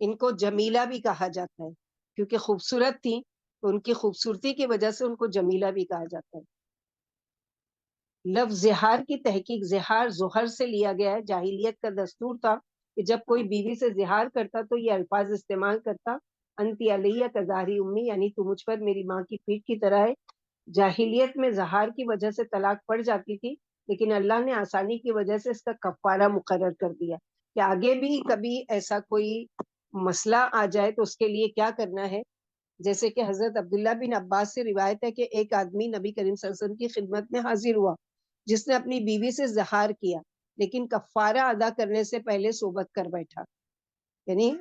ان کو جمیلہ بھی کہا جاتا ہے۔ کیونکہ خوبصورت تھی تو ان کی خوبصورتی کی وجہ سے ان کو جمیلہ بھی کہا جاتا ہے. لفظ زہار کی تحقیق زہار زہر سے لیا گیا ہے. جاہلیت کا دستور تھا کہ جب کوئی بیوی سے زہار کرتا تو یہ الفاظ استعمال کرتا، انتی علیہ کظہری امی، یعنی تو مجھ پر میری ماں کی پیٹھ کی طرح ہے. جاہلیت میں زہار کی وجہ سے طلاق پڑ جاتی تھی، لیکن اللہ نے آسانی کی وجہ سے اس کا کفارہ مقرر کر دیا کہ آگے بھی کبھی ایسا کوئی مسئلہ آ جائے تو اس کے لیے کیا کرنا ہے. جیسے کہ حضرت عبداللہ بن عباس سے روایت ہے کہ ایک آدمی نبی کریم صلی اللہ علیہ وسلم کی خدمت میں حاضر ہوا جس نے اپنی بیوی سے زہار کیا، لیکن کفارہ ادا کرنے سے پہلے صحبت کر بیٹھا. یعنی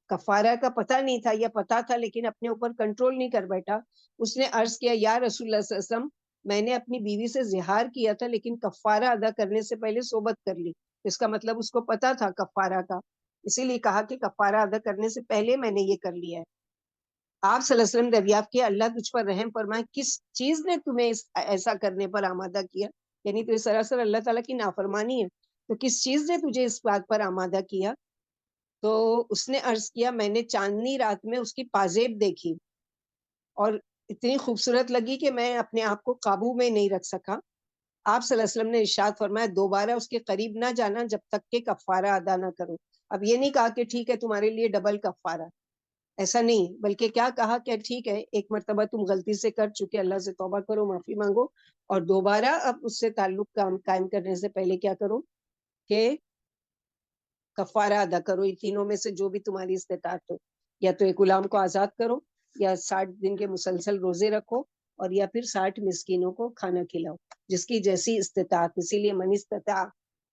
کفارہ کا پتہ نہیں تھا یا پتہ تھا لیکن اپنے اوپر کنٹرول نہیں کر بیٹھا. اس نے عرض کیا یا رسول اللہ صلی اللہ علیہ وسلم، میں نے اپنی بیوی سے زہار کیا تھا لیکن کفارہ ادا کرنے سے پہلے صحبت کر لی. اس کا مطلب اس کو پتہ تھا کفارہ کا، اسی لیے کہا کہ کفارہ ادا کرنے سے پہلے میں نے یہ کر لیا ہے. آپ صلی اللہ علیہ وسلم دریافت کیا اللہ تجھ پر رحم فرمائے، کس چیز نے تمہیں ایسا کرنے پر آمادہ کیا؟ یعنی تو سراسر اللہ تعالیٰ کی نافرمانی ہے، تو کس چیز نے تجھے اس بات پر آمادہ کیا؟ تو اس نے عرض کیا میں نے چاندنی رات میں اس کی پازیب دیکھی اور اتنی خوبصورت لگی کہ میں اپنے آپ کو قابو میں نہیں رکھ سکا. آپ صلی اللہ علیہ وسلم نے ارشاد فرمایا دوبارہ اس کے قریب نہ جانا جب تک کہ کفارہ ادا نہ کرو. اب یہ نہیں کہا کہ ٹھیک ہے تمہارے لیے ڈبل کفارہ، ایسا نہیں، بلکہ کیا کہا کہ ٹھیک ہے ایک مرتبہ تم غلطی سے کر چکے، اللہ سے توبہ کرو، معافی مانگو، اور دوبارہ اب اس سے تعلق قائم کرنے سے پہلے کیا کرو کہ کفارہ ادا کرو. ان تینوں میں سے جو بھی تمہاری استطاعت ہو، یا تو ایک غلام کو آزاد کرو، یا 60 دن کے مسلسل روزے رکھو، اور یا پھر 60 مسکینوں کو کھانا کھلاؤ، جس کی جیسی استطاعت. اسی لیے من استطاع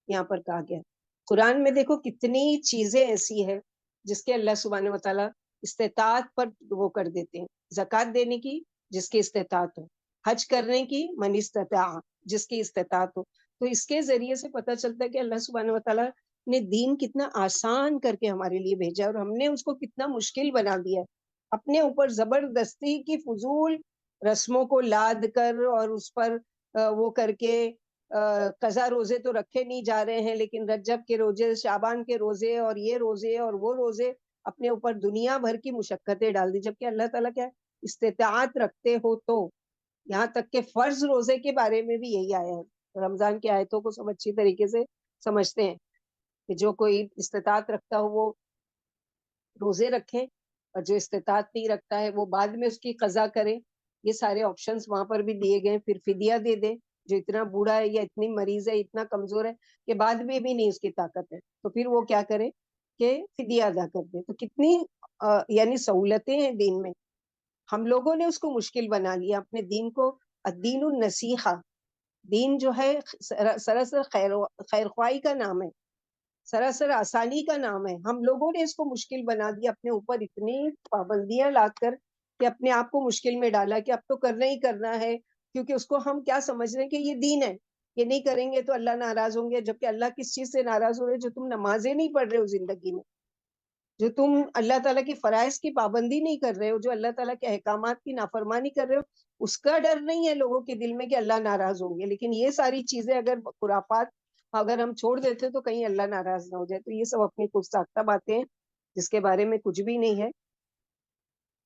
یہاں پر کہا گیا. قرآن میں دیکھو کتنی چیزیں ایسی ہیں جس کے اللہ سبحانہ و تعالیٰ استطاعت پر وہ کر دیتے ہیں. زکوٰۃ دینے کی جس کی استطاعت ہو، حج کرنے کی من استطاع جس کی استطاعت ہو. تو اس کے ذریعے سے پتہ چلتا ہے کہ اللہ سبحانہ و تعالیٰ نے دین کتنا آسان کر کے ہمارے لیے بھیجا اور ہم نے اس کو کتنا مشکل بنا دیا ہے. اپنے اوپر زبردستی کی فضول رسموں کو لاد کر اور اس پر وہ کر کے قضا روزے تو رکھے نہیں جا رہے ہیں، لیکن رجب کے روزے، شعبان کے روزے، اور یہ روزے اور وہ روزے، اپنے اوپر دنیا بھر کی مشقتیں ڈال دی. جبکہ اللہ تعالیٰ کیا استطاعت رکھتے ہو تو، یہاں تک کہ فرض روزے کے بارے میں بھی یہی آیا ہے. رمضان کی آیتوں کو سب اچھی طریقے سے سمجھتے ہیں کہ جو کوئی استطاعت رکھتا ہو وہ روزے رکھے، اور جو استطاعت نہیں رکھتا ہے وہ بعد میں اس کی قضا کرے. یہ سارے آپشنز وہاں پر بھی دیے گئے. پھر فدیہ دے دے، جو اتنا بوڑھا ہے یا اتنی مریض ہے، اتنا کمزور ہے کہ بعد میں بھی نہیں اس کی طاقت ہے، تو پھر وہ کیا کرے کہ فدیہ ادا کر دے. تو کتنی یعنی سہولتیں ہیں دین میں. ہم لوگوں نے اس کو مشکل بنا لیا اپنے دین کو. الدین النصیحہ، دین جو ہے سراسر خیر خواہی کا نام ہے، سراسر آسانی کا نام ہے. ہم لوگوں نے اس کو مشکل بنا دیا اپنے اوپر اتنی پابندیاں لاد کر کہ اپنے آپ کو مشکل میں ڈالا کہ اب تو کرنا ہی کرنا ہے، کیونکہ اس کو ہم کیا سمجھ رہے ہیں کہ یہ دین ہے، یہ نہیں کریں گے تو اللہ ناراض ہوں گے. جبکہ اللہ کس چیز سے ناراض ہو رہے؟ جو تم نمازیں نہیں پڑھ رہے ہو زندگی میں، جو تم اللہ تعالیٰ کی فرائض کی پابندی نہیں کر رہے ہو، جو اللہ تعالیٰ کے احکامات کی نافرمانی کر رہے ہو، اس کا ڈر نہیں ہے لوگوں کے دل میں کہ اللہ ناراض ہوں گے. لیکن یہ ساری چیزیں اگر خرافات اگر ہم چھوڑ دیتے تو کہیں اللہ ناراض نہ ہو جائے. تو یہ سب اپنی خود ساختہ باتیں ہیں جس کے بارے میں کچھ بھی نہیں ہے.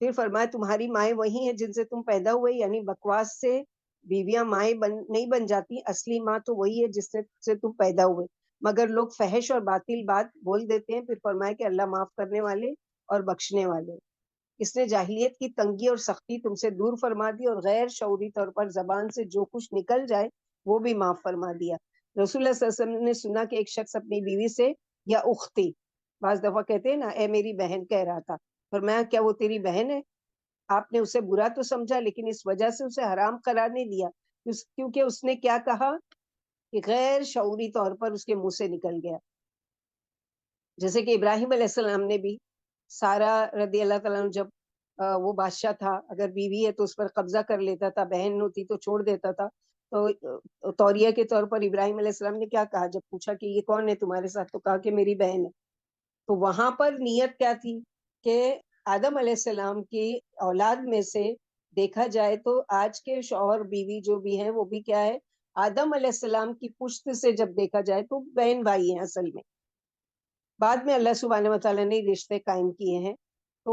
پھر فرمایا تمہاری مائیں وہی ہیں جن سے تم پیدا ہوئے، یعنی بکواس سے بیویاں مائیں نہیں بن جاتی. اصلی ماں تو وہی ہے جس سے تم پیدا ہوئے، مگر لوگ فحش اور باطل بات بول دیتے ہیں. پھر فرمایا کہ اللہ معاف کرنے والے اور بخشنے والے. اس نے جاہلیت کی تنگی اور سختی تم سے دور فرما دی، اور غیر شعوری طور پر زبان سے جو کچھ نکل جائے وہ بھی معاف فرما دیا. رسول اللہ صلی اللہ علیہ وسلم نے سنا کہ ایک شخص اپنی بیوی سے یا اختی، بعض دفعہ کہتے ہیں نا اے میری بہن کہہ رہا تھا، فرمایا کیا وہ تیری بہن ہے؟ آپ نے اسے برا تو سمجھا لیکن اس وجہ سے اسے حرام قرار نہیں دیا کیونکہ اس نے کیا کہا کہ غیر شعوری طور پر اس کے منہ سے نکل گیا. جیسے کہ ابراہیم علیہ السلام نے بھی سارا رضی اللہ تعالیٰ عنہ جب وہ بادشاہ تھا، اگر بیوی ہے تو اس پر قبضہ کر لیتا تھا، بہن ہوتی تو چھوڑ دیتا تھا. تو توریہ کے طور پر ابراہیم علیہ السلام نے کیا کہا جب پوچھا کہ یہ کون ہے تمہارے ساتھ؟ تو کہا کہ میری بہن ہے. تو وہاں پر نیت کیا تھی کہ آدم علیہ السلام کی اولاد میں سے دیکھا جائے تو آج کے شوہر بیوی جو بھی ہیں وہ بھی کیا ہے، آدم علیہ السلام کی پشت سے جب دیکھا جائے تو بہن بھائی ہیں اصل میں. بعد میں اللہ سبحانہ و تعالیٰ نے رشتے قائم کیے ہیں. تو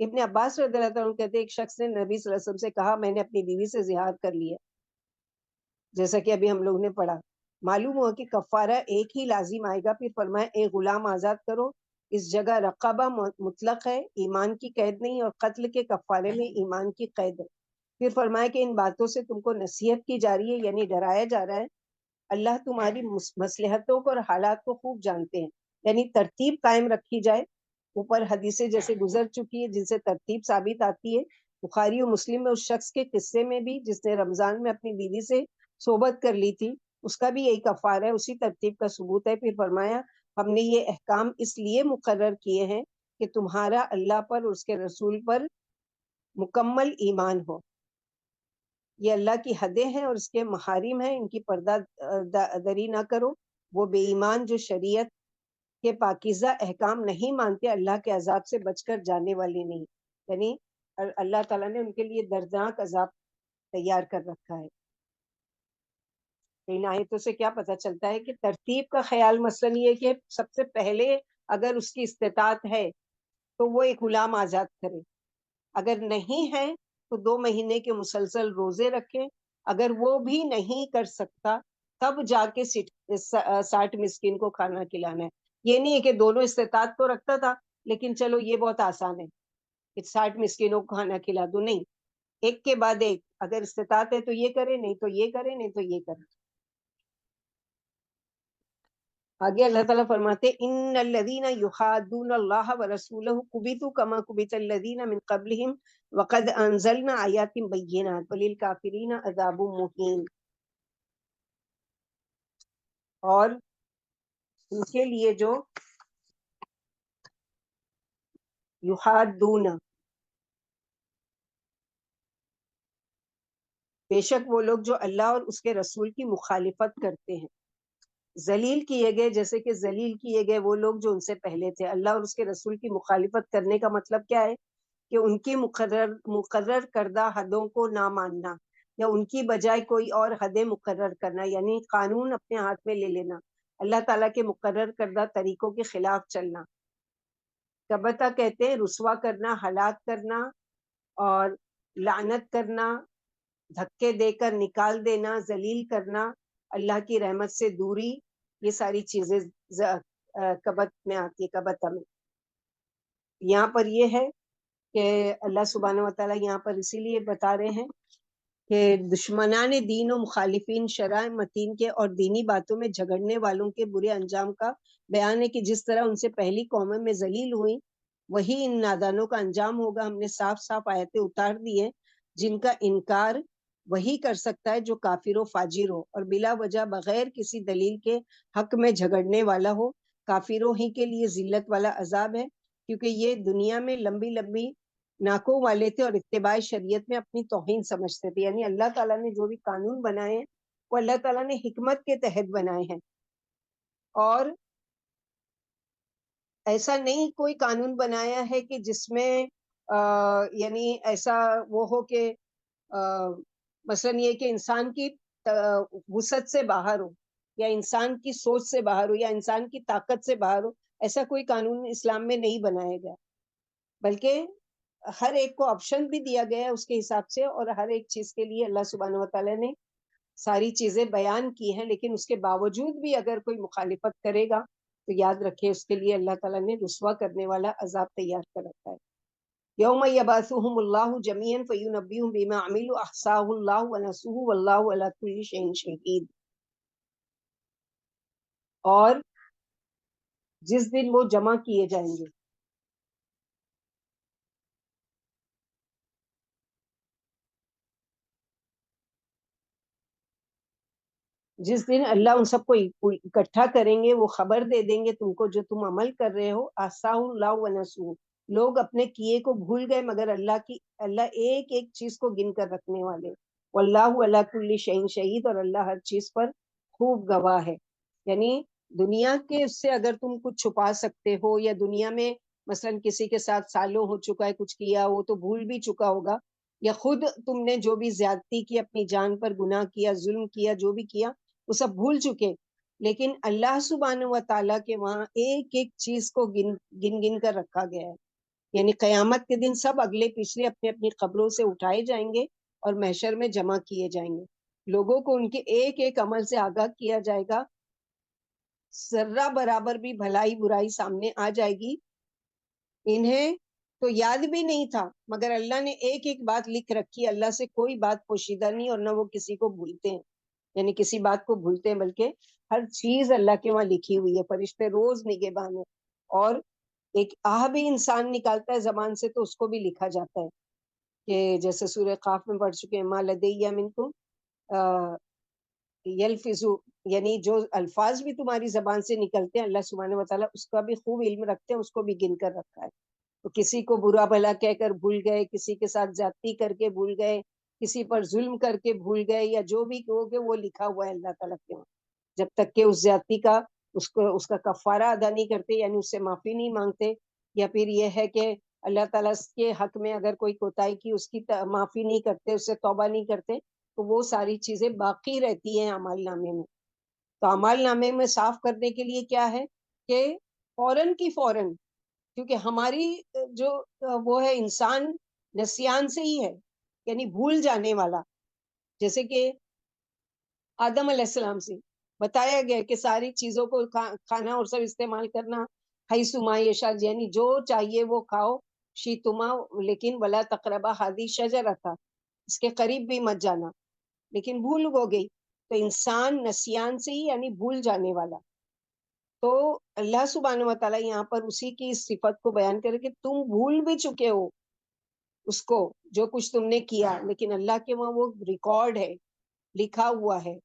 ابن عباس رضی اللہ تعالیٰ عنہ کہتے ہیں ایک شخص نے نبی صلی اللہ علیہ وسلم سے کہا میں نے اپنی بیوی سے زہار کر لیا، جیسا کہ ابھی ہم لوگ نے پڑھا. معلوم ہوا کہ کفارہ ایک ہی لازم آئے گا. پھر فرمایا ایک غلام آزاد کرو. اس جگہ رقبہ مطلق ہے، ایمان کی قید نہیں، اور قتل کے کفارے میں ایمان کی قید ہے. پھر فرمایا کہ ان باتوں سے تم کو نصیحت کی جا رہی ہے، یعنی ڈرایا جا رہا ہے. اللہ تمہاری مصلحتوں کو اور حالات کو خوب جانتے ہیں، یعنی ترتیب قائم رکھی جائے. اوپر حدیثیں جیسے گزر چکی ہے جن سے ترتیب ثابت آتی ہے. بخاری و مسلم میں اس شخص کے قصے میں بھی جس نے رمضان میں اپنی بیوی سے صحبت کر لی تھی، اس کا بھی یہی کفارہ ہے، اسی ترتیب کا ثبوت ہے. پھر فرمایا ہم نے یہ احکام اس لیے مقرر کیے ہیں کہ تمہارا اللہ پر اور اس کے رسول پر مکمل ایمان ہو. یہ اللہ کی حدیں ہیں اور اس کے محارم ہیں، ان کی پردہ دری نہ کرو. وہ بے ایمان جو شریعت کے پاکیزہ احکام نہیں مانتے اللہ کے عذاب سے بچ کر جانے والے نہیں. یعنی اللہ تعالیٰ نے ان کے لیے دردناک عذاب تیار کر رکھا ہے. ان آیتوں سے کیا پتہ چلتا ہے کہ ترتیب کا خیال مثلاً یہ کہ سب سے پہلے اگر اس کی استطاعت ہے تو وہ ایک غلام آزاد کرے، اگر نہیں ہے تو 2 مہینے کے مسلسل روزے رکھے، اگر وہ بھی نہیں کر سکتا تب جا کے 60 مسکین کو کھانا کھلانا ہے. یہ نہیں ہے کہ دونوں استطاعت تو رکھتا تھا لیکن چلو یہ بہت آسان ہے کہ 60 مسکینوں کو کھانا کھلا دو. نہیں، ایک کے بعد ایک، اگر استطاعت ہے تو یہ کرے، نہیں تو یہ کرے، نہیں تو یہ کرے. آگے اللہ تعالیٰ فرماتے ان الذین یحادون اللہ ورسولہ کبتوا کما کبت الذین من قبلہم وقد انزلنا آیات بینات وللکافرین عذاب مہین. اور ان کے لیے جو یحادون، بے شک وہ لوگ جو اللہ اور اس کے رسول کی مخالفت کرتے ہیں، ذلیل کیے گئے، جیسے کہ ذلیل کیے گئے وہ لوگ جو ان سے پہلے تھے. اللہ اور اس کے رسول کی مخالفت کرنے کا مطلب کیا ہے؟ کہ ان کی مقرر کردہ حدوں کو نہ ماننا، یا ان کی بجائے کوئی اور حدیں مقرر کرنا، یعنی قانون اپنے ہاتھ میں لے لینا، اللہ تعالیٰ کے مقرر کردہ طریقوں کے خلاف چلنا. کبتا کہتے ہیں رسوا کرنا، ہلاک کرنا، اور لعنت کرنا، دھکے دے کر نکال دینا، ذلیل کرنا، اللہ کی رحمت سے دوری، یہ ساری چیزیں کبت میں آتی ہے. کبتا میں یہاں پر یہ ہے کہ اللہ سبحانہ و تعالیٰ یہاں پر اسی لیے بتا رہے ہیں کہ دشمنان دین و مخالفین شرع متین کے اور دینی باتوں میں جھگڑنے والوں کے برے انجام کا بیان ہے کہ جس طرح ان سے پہلی قومیں میں ذلیل ہوئیں وہی ان نادانوں کا انجام ہوگا. ہم نے صاف صاف آیتیں اتار دی ہیں جن کا انکار وہی کر سکتا ہے جو کافر و فاجر ہو اور بلا وجہ بغیر کسی دلیل کے حق میں جھگڑنے والا ہو. کافروں ہی کے لیے ذلت والا عذاب ہے کیونکہ یہ دنیا میں لمبی لمبی ناکوں والے تھے اور اتباع شریعت میں اپنی توہین سمجھتے تھے. یعنی اللہ تعالیٰ نے جو بھی قانون بنائے ہیں وہ اللہ تعالیٰ نے حکمت کے تحت بنائے ہیں، اور ایسا نہیں کوئی قانون بنایا ہے کہ جس میں یعنی ایسا وہ ہو کہ مثلا یہ کہ انسان کی وسعت سے باہر ہو، یا انسان کی سوچ سے باہر ہو، یا انسان کی طاقت سے باہر ہو. ایسا کوئی قانون اسلام میں نہیں بنایا گیا، بلکہ ہر ایک کو آپشن بھی دیا گیا ہے اس کے حساب سے، اور ہر ایک چیز کے لیے اللہ سبحانہ و تعالیٰ نے ساری چیزیں بیان کی ہیں. لیکن اس کے باوجود بھی اگر کوئی مخالفت کرے گا تو یاد رکھے اس کے لیے اللہ تعالیٰ نے رسوا کرنے والا عذاب تیار کر رکھا ہے. یوم یبعثہم اللہ جمیعا فینبئہم بما عملوا احصاہ اللہ ونسوہ واللہ علی کل شیء شہید. اور جس دن وہ جمع کیے جائیں گے، جس دن اللہ ان سب کو اکٹھا کریں گے، وہ خبر دے دیں گے تم کو جو تم عمل کر رہے ہو. احصاہ اللہ ونسوہ، لوگ اپنے کیے کو بھول گئے مگر اللہ ایک ایک چیز کو گن کر رکھنے والے. واللہ علی کل شیء شہید، اور اللہ ہر چیز پر خوب گواہ ہے. یعنی دنیا کے اس سے اگر تم کچھ چھپا سکتے ہو، یا دنیا میں مثلا کسی کے ساتھ سالوں ہو چکا ہے کچھ کیا، وہ تو بھول بھی چکا ہوگا، یا خود تم نے جو بھی زیادتی کی، اپنی جان پر گناہ کیا، ظلم کیا، جو بھی کیا وہ سب بھول چکے. لیکن اللہ سبحانہ و تعالیٰ کے وہاں ایک ایک چیز کو گن گن گن کر رکھا گیا ہے. یعنی قیامت کے دن سب اگلے پچھلے اپنی اپنی قبروں سے اٹھائے جائیں گے اور محشر میں جمع کیے جائیں گے. لوگوں کو ان کے ایک ایک عمل سے آگاہ کیا جائے گا. ذرہ برابر بھی بھلائی برائی سامنے آ جائے گی. انہیں تو یاد بھی نہیں تھا، مگر اللہ نے ایک ایک بات لکھ رکھی. اللہ سے کوئی بات پوشیدہ نہیں، اور نہ وہ کسی کو بھولتے ہیں، یعنی کسی بات کو بھولتے ہیں، بلکہ ہر چیز اللہ کے وہاں لکھی ہوئی ہے. فرشتے روز نگہبان ہیں. اور ایک آہ بھی انسان نکالتا ہے زبان سے تو اس کو بھی لکھا جاتا ہے، کہ جیسے سورہ قاف میں پڑھ چکے ہیں، ما لدی منکم یلفظو، یعنی جو الفاظ بھی تمہاری زبان سے نکلتے ہیں اللہ سبحانہ وتعالیٰ اس کا بھی خوب علم رکھتے ہیں، اس کو بھی گن کر رکھا ہے. تو کسی کو برا بھلا کہہ کر بھول گئے، کسی کے ساتھ زیادتی کر کے بھول گئے، کسی پر ظلم کر کے بھول گئے، یا جو بھی ہو گئے وہ لکھا ہوا ہے اللہ تعالیٰ کے وہاں. جب تک کہ اس زیادتی کا اس کا کفارہ ادا نہیں کرتے، یعنی اس سے معافی نہیں مانگتے، یا پھر یہ ہے کہ اللہ تعالیٰ کے حق میں اگر کوئی کوتاہی کی اس کی معافی نہیں کرتے، اس سے توبہ نہیں کرتے، تو وہ ساری چیزیں باقی رہتی ہیں اعمال نامے میں. تو اعمال نامے میں صاف کرنے کے لیے کیا ہے کہ فوراً کی فوراً، کیونکہ ہماری جو وہ ہے انسان نسیان سے ہی ہے، یعنی بھول جانے والا. جیسے کہ آدم علیہ السلام سے بتایا گیا کہ ساری چیزوں کو کھانا اور سب استعمال کرنا، ہئی سما یشا، یعنی جو چاہیے وہ کھاؤ، شیتما، لیکن ولا تقربا ہادی شجرہ تھا، اس کے قریب بھی مت جانا، لیکن بھول ہو گئی. تو انسان نسیان سے ہی، یعنی بھول جانے والا. تو اللہ سبحانہ و تعالیٰ یہاں پر اسی کی صفت کو بیان کرے کہ تم بھول بھی چکے ہو اس کو، جو کچھ تم نے کیا، لیکن اللہ کے وہاں وہ ریکارڈ ہے، لکھا ہوا ہے،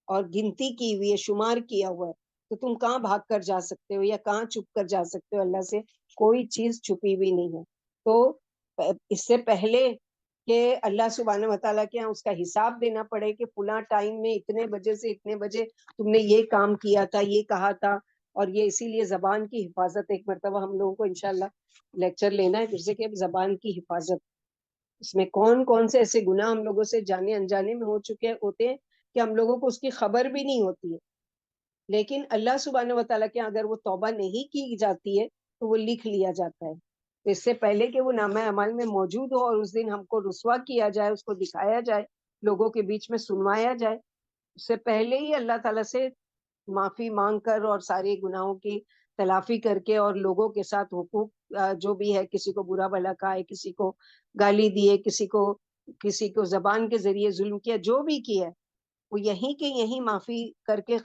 اور گنتی کی ہوئی ہے، شمار کیا ہوا ہے. تو تم کہاں بھاگ کر جا سکتے ہو یا کہاں چھپ کر جا سکتے ہو؟ اللہ سے کوئی چیز چھپی ہوئی نہیں ہے. تو اس سے پہلے کہ اللہ سبحانہ و تعالیٰ کے یہاں اس کا حساب دینا پڑے کہ فلاں ٹائم میں اتنے بجے سے اتنے بجے تم نے یہ کام کیا تھا، یہ کہا تھا. اور یہ اسی لیے زبان کی حفاظت ایک مرتبہ ہم لوگوں کو انشاءاللہ لیکچر لینا ہے پھر سے، کہ زبان کی حفاظت، اس میں کون کون سے ایسے گناہ ہم لوگوں سے جانے انجانے میں ہو چکے ہوتے ہیں کہ ہم لوگوں کو اس کی خبر بھی نہیں ہوتی ہے. لیکن اللہ سبحانہ و تعالیٰ کے اگر وہ توبہ نہیں کی جاتی ہے تو وہ لکھ لیا جاتا ہے. تو اس سے پہلے کہ وہ نامہ اعمال میں موجود ہو اور اس دن ہم کو رسوا کیا جائے، اس کو دکھایا جائے، لوگوں کے بیچ میں سنوایا جائے، اس سے پہلے ہی اللہ تعالیٰ سے معافی مانگ کر اور سارے گناہوں کی تلافی کر کے، اور لوگوں کے ساتھ حقوق جو بھی ہے، کسی کو برا بھلا کہا ہے، کسی کو گالی دیے، کسی کو زبان کے ذریعے ظلم کیا، جو بھی کیا ہے وہ یہیں کے یہیں معافی کر کے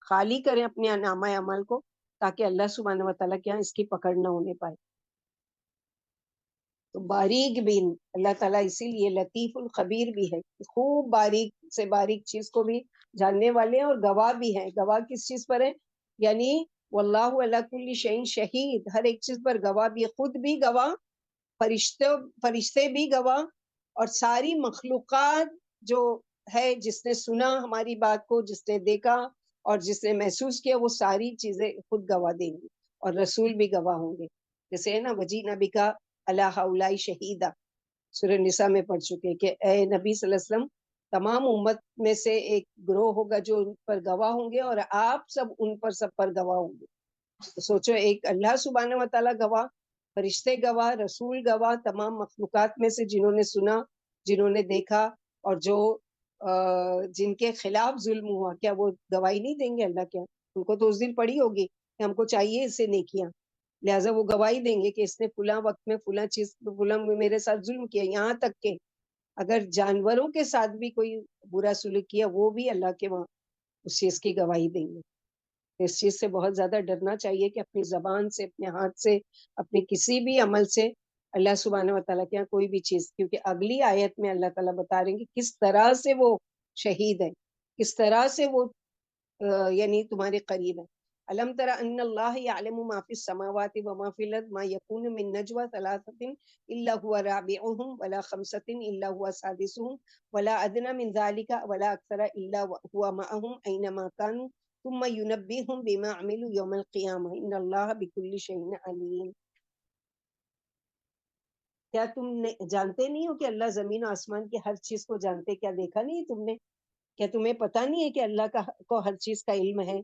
خالی کریں اپنے نامہ عمل کو، تاکہ اللہ سبحانہ و تعالیٰ کے یہاں اس کی پکڑ نہ ہونے پائے. تو باریک بین اللہ تعالیٰ اسی لیے لطیف الخبیر بھی ہے، خوب باریک سے باریک چیز کو بھی جاننے والے ہیں، اور گواہ بھی ہیں. گواہ کس چیز پر ہے؟ یعنی واللہ علی کل شیء شہید، ہر ایک چیز پر گواہ بھی ہے، خود بھی گواہ، فرشتے بھی گواہ، اور ساری مخلوقات جو ہے، جس نے سنا ہماری بات کو، جس نے دیکھا اور جس نے محسوس کیا، وہ ساری چیزیں خود گواہ دیں گی، اور رسول بھی گواہ ہوں گے. جیسے ہے نا، وجینا بکا علی ہؤلاء شہیدا، سورہ نساء میں پڑھ چکے کہ اے نبی صلی اللہ علیہ وسلم، تمام امت میں سے ایک گروہ ہوگا جو ان پر گواہ ہوں گے، اور آپ سب ان پر سب پر گواہ ہوں گے. تو سوچو، ایک اللہ سبحانہ و تعالیٰ گواہ، فرشتے گواہ، رسول گواہ، تمام مخلوقات میں سے جنہوں نے سنا، جنہوں نے دیکھا، اور جو جن کے خلاف ظلم ہوا، کیا وہ گواہی نہیں دیں گے اللہ کے؟ ان کو تو اس دن پڑی ہوگی کہ ہم کو چاہیے اسے نیکیاں، لہٰذا وہ گواہی دیں گے کہ اس نے فلاں وقت میں فلاں چیز فلاں میرے ساتھ ظلم کیا. یہاں تک کہ اگر جانوروں کے ساتھ بھی کوئی برا سلوک کیا، وہ بھی اللہ کے وہاں اس چیز کی گواہی دیں گے. اس چیز سے بہت زیادہ ڈرنا چاہیے کہ اپنی زبان سے، اپنے ہاتھ سے، اپنے کسی بھی عمل سے اللہ سبحانہ و تعالیٰ کے یہاں کوئی بھی چیز، کیونکہ اگلی آیت میں اللہ تعالیٰ بتا رہے ہیں کہ کس طرح سے وہ شہید ہے، کس طرح سے وہ یعنی تمہارے قریب ہے. الم تر ان اللہ یعلم ما فی السماوات و ما فی الارض ما یکون من نجوى ثلاثة الا هو رابعهم ولا خمسة الا هو سادسهم ولا ادنى من ذلك ولا اکثر الا هو معهم اينما كانوا ثم ينبئهم بما عملوا يوم القيامة ان اللہ بكل شيء علیم. کیا تم جانتے نہیں ہو کہ اللہ زمین و آسمان کی ہر چیز کو جانتے؟ کیا دیکھا نہیں تم نے؟ کیا تمہیں پتا نہیں ہے کہ اللہ کو ہر چیز کا علم ہے؟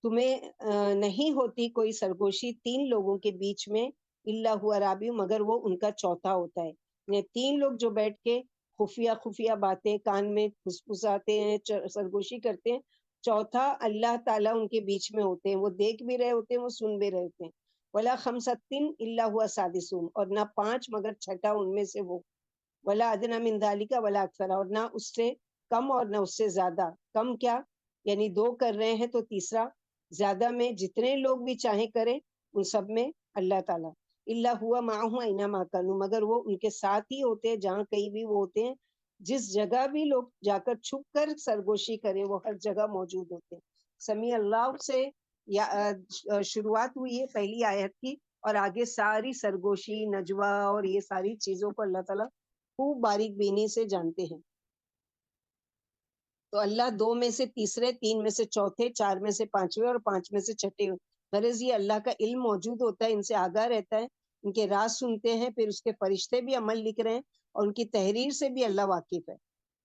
تمہیں نہیں ہوتی کوئی سرگوشی 3 لوگوں کے بیچ میں الا ہوا رابع، مگر وہ ان کا چوتھا ہوتا ہے. یعنی 3 لوگ جو بیٹھ کے خفیہ باتیں کان میں پھسپھساتے ہیں، سرگوشی کرتے ہیں، چوتھا اللہ تعالیٰ ان کے بیچ میں ہوتے ہیں، وہ دیکھ بھی رہے ہوتے ہیں، وہ سن بھی رہے ہوتے ہیں. ولا خمسۃ الا ہوا سادسہم، اور نہ 5 مگر چھٹا ان میں سے وہ. ولا ادنی من ذالک ولا اکثر، اور نہ اس سے کم اور نہ اس سے زیادہ. کم کیا؟ یعنی 2 کر رہے ہیں تو تیسرا. زیادہ میں جتنے لوگ بھی چاہیں کریں، ان سب میں اللہ تعالیٰ. الا ہوا معہم اینما کانوا، مگر وہ ان کے ساتھ ہی ہوتے ہیں جہاں کہیں بھی وہ ہوتے ہیں. جس جگہ بھی لوگ جا کر چھپ کر سرگوشی کریں، وہ ہر جگہ موجود ہوتے ہیں. سمیع اللہ سے شروعات ہوئی ہے پہلی آیت کی، اور آگے ساری سرگوشی، نجوہ اور یہ ساری چیزوں کو اللہ تعالیٰ خوب باریک بینی سے جانتے ہیں. تو اللہ 2 میں سے تیسرے، 3 میں سے چوتھے، 4 میں سے پانچویں اور 5 میں سے چھٹے. غرض یہ اللہ کا علم موجود ہوتا ہے، ان سے آگاہ رہتا ہے، ان کے راز سنتے ہیں، پھر اس کے فرشتے بھی عمل لکھ رہے ہیں، اور ان کی تحریر سے بھی اللہ واقف ہے.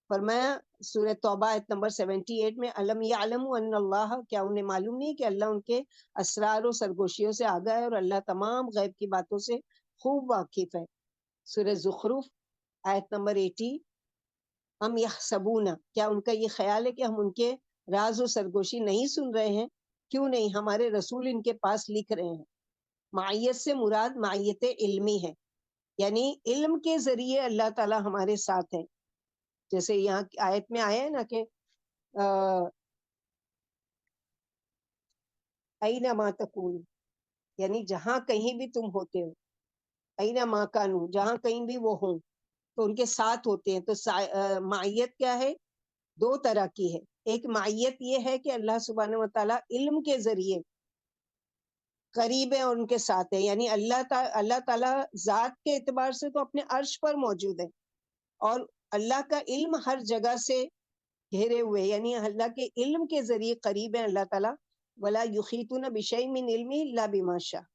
فرمایا سورہ توبہ آیت نمبر 78 میں، الم یعلم ان اللہ، کیا انہیں معلوم نہیں کہ اللہ ان کے اسرار و سرگوشیوں سے آگاہ ہے، اور اللہ تمام غیب کی باتوں سے خوب واقف ہے. سورہ زخرف آیت نمبر 80، ہم یحسبون، کیا ان کا یہ خیال ہے کہ ہم ان کے راز و سرگوشی نہیں سن رہے ہیں؟ کیوں نہیں، ہمارے رسول ان کے پاس لکھ رہے ہیں. معیت سے مراد معیت علمی ہے، یعنی علم کے ذریعے اللہ تعالیٰ ہمارے ساتھ ہے. جیسے یہاں آیت میں آیا ہے نا کہ اینما تکون، یعنی جہاں کہیں بھی تم ہوتے ہو، اینما کانوا، جہاں کہیں بھی وہ ہوں تو ان کے ساتھ ہوتے ہیں. تو معیت کیا ہے؟ 2 طرح کی ہے. ایک معیت یہ ہے کہ اللہ سبحانہ و تعالیٰ علم کے ذریعے قریب ہے اور ان کے ساتھ ہے. یعنی اللہ تعالیٰ ذات کے اعتبار سے تو اپنے عرش پر موجود ہے، اور اللہ کا علم ہر جگہ سے گھیرے ہوئے، یعنی اللہ کے علم کے ذریعے قریب ہے اللہ تعالیٰ. ولا یحیطون بشیء من علمہ الا بما شاء،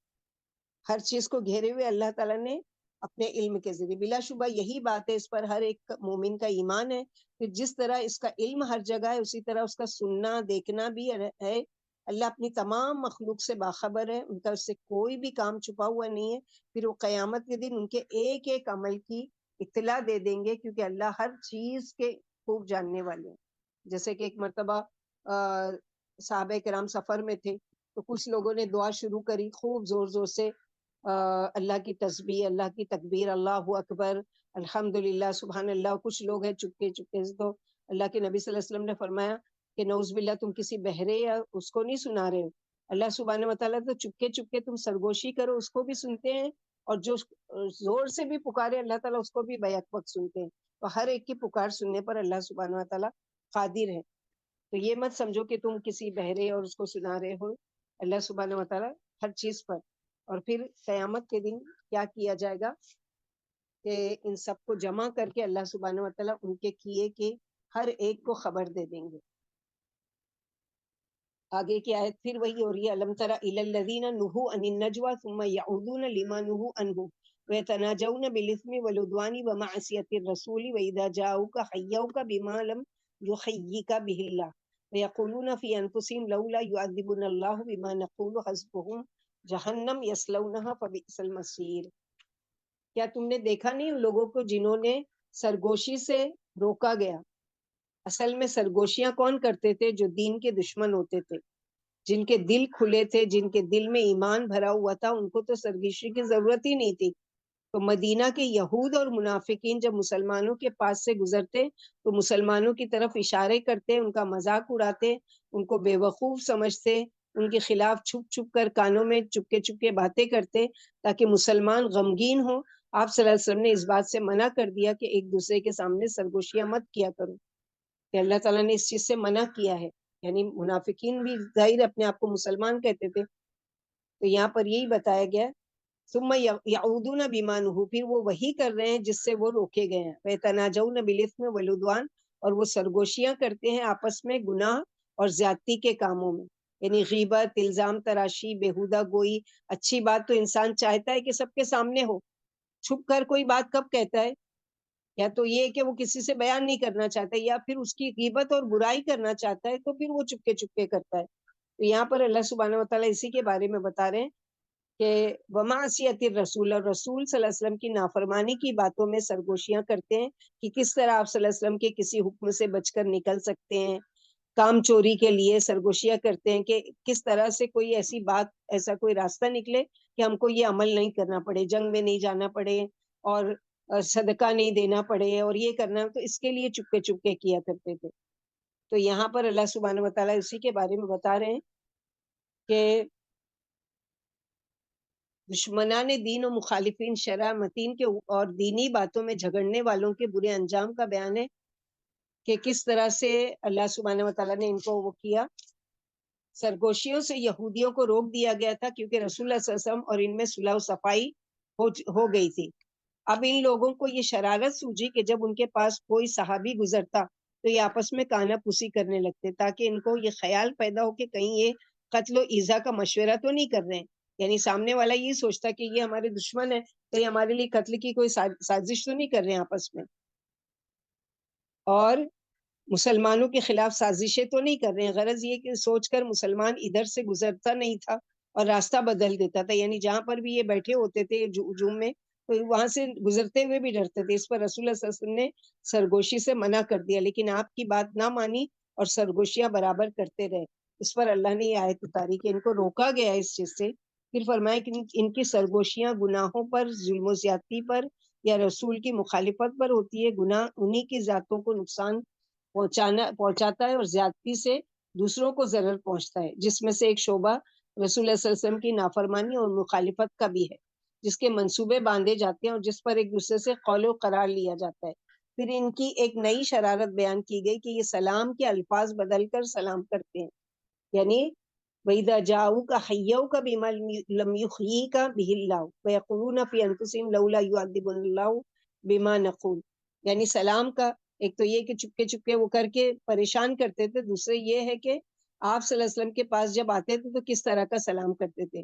ہر چیز کو گھیرے ہوئے اللہ تعالیٰ نے اپنے علم کے ذریعے. بلا شبہ یہی بات ہے، اس پر ہر ایک مومن کا ایمان ہے کہ جس طرح اس کا علم ہر جگہ ہے، اسی طرح اس کا سننا دیکھنا بھی ہے. اللہ اپنی تمام مخلوق سے باخبر ہے، ان کا اس سے کوئی بھی کام چھپا ہوا نہیں ہے. پھر وہ قیامت کے دن ان کے ایک ایک عمل کی اطلاع دے دیں گے، کیونکہ اللہ ہر چیز کے خوب جاننے والے ہیں. جیسے کہ ایک مرتبہ صحابہ کرام سفر میں تھے، تو کچھ لوگوں نے دعا شروع کری خوب زور زور سے، اللہ کی تسبیح، اللہ کی تکبیر، اللہ اکبر، الحمدللہ، سبحان اللہ. کچھ لوگ ہیں چپکے چپکے سے، تو اللہ کے نبی صلی اللہ علیہ وسلم نے فرمایا کہ نعوذ باللہ، تم کسی بہرے یا اس کو نہیں سنا رہے ہو. اللہ سبحانہ و تعالیٰ تو چپکے چپکے تم سرگوشی کرو اس کو بھی سنتے ہیں، اور جو زور سے بھی پکارے اللہ تعالیٰ اس کو بھی بیک وقت سنتے ہیں. تو ہر ایک کی پکار سننے پر اللہ سبحانہ و تعالیٰ قادر ہے. تو یہ مت سمجھو کہ تم کسی بہرے اور اس کو سنا رہے ہو، اللہ سبحانہ و تعالیٰ ہر چیز پر. اور پھر قیامت کے دن کیا کیا جائے گا کہ ان سب کو جمع کر کے اللہ سبحانہ و تعالیٰ ان کے کیے کہ ہر ایک کو خبر دے دیں گے. آگے کی آیت پھر وہی ہو رہی ہے، الم تر الی الذین نہوا عن النجوى ثم یعودون لما نہوا عنہ ویتناجون بالاثم والعدوان ومعصیۃ الرسول واذا جاؤک حیوک بما لم یحیک به اللہ ویقولون فی انفسهم لولا یعذبنا اللہ بما نقول حسبهم جہنم یصلونها فبئس المصیر. کیا تم نے دیکھا نہیں ان لوگوں کو جنہوں نے سرگوشی سے روکا گیا؟ اصل میں سرگوشیاں کون کرتے تھے؟ جو دین کے دشمن ہوتے تھے، جن کے دل کھلے تھے، جن کے دل میں ایمان بھرا ہوا تھا، ان کو تو سرگوشی کی ضرورت ہی نہیں تھی. تو مدینہ کے یہود اور منافقین جب مسلمانوں کے پاس سے گزرتے تو مسلمانوں کی طرف اشارے کرتے، ان کا مذاق اڑاتے، ان کو بے وقوف سمجھتے، ان کے خلاف چھپ چھپ کر کانوں میں چپکے چپکے باتیں کرتے تاکہ مسلمان غمگین ہوں. آپ صلی اللہ علیہ وسلم نے اس بات سے منع کر دیا کہ ایک دوسرے کے سامنے سرگوشیاں مت کیا کرو، کہ اللہ تعالیٰ نے اس چیز سے منع کیا ہے. یعنی منافقین بھی ظاہر اپنے آپ کو مسلمان کہتے تھے. تو یہاں پر یہی بتایا گیا، ثم یعودون بما نہوا، پھر وہ وہی کر رہے ہیں جس سے وہ روکے گئے ہیں. ویتناجون بالاثم والعدوان، اور وہ سرگوشیاں کرتے ہیں آپس میں گناہ اور زیادتی کے کاموں میں. یعنی غیبت، الزام تراشی، بیہودہ گوئی. اچھی بات تو انسان چاہتا ہے کہ سب کے سامنے ہو، چھپ کر کوئی بات کب کہتا ہے؟ یا تو یہ کہ وہ کسی سے بیان نہیں کرنا چاہتا، یا پھر اس کی غیبت اور برائی کرنا چاہتا ہے تو پھر وہ چپکے چپکے کرتا ہے. تو یہاں پر اللہ سبحانہ و تعالیٰ اسی کے بارے میں بتا رہے ہیں کہ ومعصیت الرسول، اور رسول صلی اللہ علیہ وسلم کی نافرمانی کی باتوں میں سرگوشیاں کرتے ہیں کہ کس طرح آپ صلی اللہ علیہ وسلم کے کسی حکم سے بچ کر نکل سکتے ہیں، کام چوری کے لیے سرگوشیاں کرتے ہیں کہ کس طرح سے کوئی ایسی بات، ایسا کوئی راستہ نکلے کہ ہم کو یہ عمل نہیں کرنا پڑے، جنگ میں نہیں جانا پڑے اور صدقہ نہیں دینا پڑے اور یہ کرنا، تو اس کے لیے چپکے چپکے کیا کرتے تھے۔ تو یہاں پر اللہ سبحانہ و تعالیٰ اسی کے بارے میں بتا رہے ہیں کہ دشمنان دین و مخالفین شرع متین کے اور دینی باتوں میں جھگڑنے والوں کے برے انجام کا بیان ہے کہ کس طرح سے اللہ سبحانہ و تعالیٰ نے ان کو وہ کیا۔ سرگوشیوں سے یہودیوں کو روک دیا گیا تھا کیونکہ رسول اللہ صلی اللہ علیہ وسلم اور ان میں صلح و صفائی ہو گئی تھی۔ اب ان لوگوں کو یہ شرارت سوجی کہ جب ان کے پاس کوئی صحابی گزرتا تو یہ آپس میں کانا پوسی کرنے لگتے، تاکہ ان کو یہ خیال پیدا ہو کہ کہیں یہ قتل و ایذا کا مشورہ تو نہیں کر رہے ہیں، یعنی سامنے والا یہ سوچتا کہ یہ ہمارے دشمن ہے تو یہ ہمارے لیے قتل کی کوئی سازش تو نہیں کر رہے ہیں آپس میں، اور مسلمانوں کے خلاف سازشیں تو نہیں کر رہے ہیں۔ غرض یہ کہ سوچ کر مسلمان ادھر سے گزرتا نہیں تھا اور راستہ بدل دیتا تھا، یعنی جہاں پر بھی یہ بیٹھے ہوتے تھے ہجوم میں تو وہاں سے گزرتے ہوئے بھی ڈرتے تھے۔ اس پر رسول اللہ صلی اللہ علیہ وسلم نے سرگوشی سے منع کر دیا، لیکن آپ کی بات نہ مانی اور سرگوشیاں برابر کرتے رہے۔ اس پر اللہ نے یہ آیت اتاری کہ ان کو روکا گیا اس چیز سے، پھر فرمایا کہ ان کی سرگوشیاں گناہوں پر، ظلم و زیادتی پر یا رسول کی مخالفت پر ہوتی ہے۔ گناہ انہی کی ذاتوں کو نقصان پہنچاتا ہے اور زیادتی سے دوسروں کو ضرر پہنچتا ہے، جس میں سے ایک شعبہ رسول اللہ صلی اللہ علیہ وسلم کی نافرمانی اور مخالفت کا بھی ہے، جس کے منصوبے باندھے جاتے ہیں اور جس پر ایک دوسرے سے قول و قرار لیا جاتا ہے۔ پھر ان کی ایک نئی شرارت بیان کی گئی کہ یہ سلام کے الفاظ بدل کر سلام کرتے ہیں، یعنی وَإِذَا جَاءُوكَ حَيَّوْكَ بِمَا لَمْ يُحْيِيكَ بِهِ اللَّهُ وَيَقُولُونَ فِي أَنفُسِهِمْ لَوْلَا يُعَذِّبُنَا اللَّهُ بِمَا نَقُولُ، یعنی سلام کا ایک تو یہ کہ چپکے چپکے وہ کر کے پریشان کرتے تھے، دوسرے یہ ہے کہ آپ صلی اللہ علیہ وسلم کے پاس جب آتے تھے تو کس طرح کا سلام کرتے تھے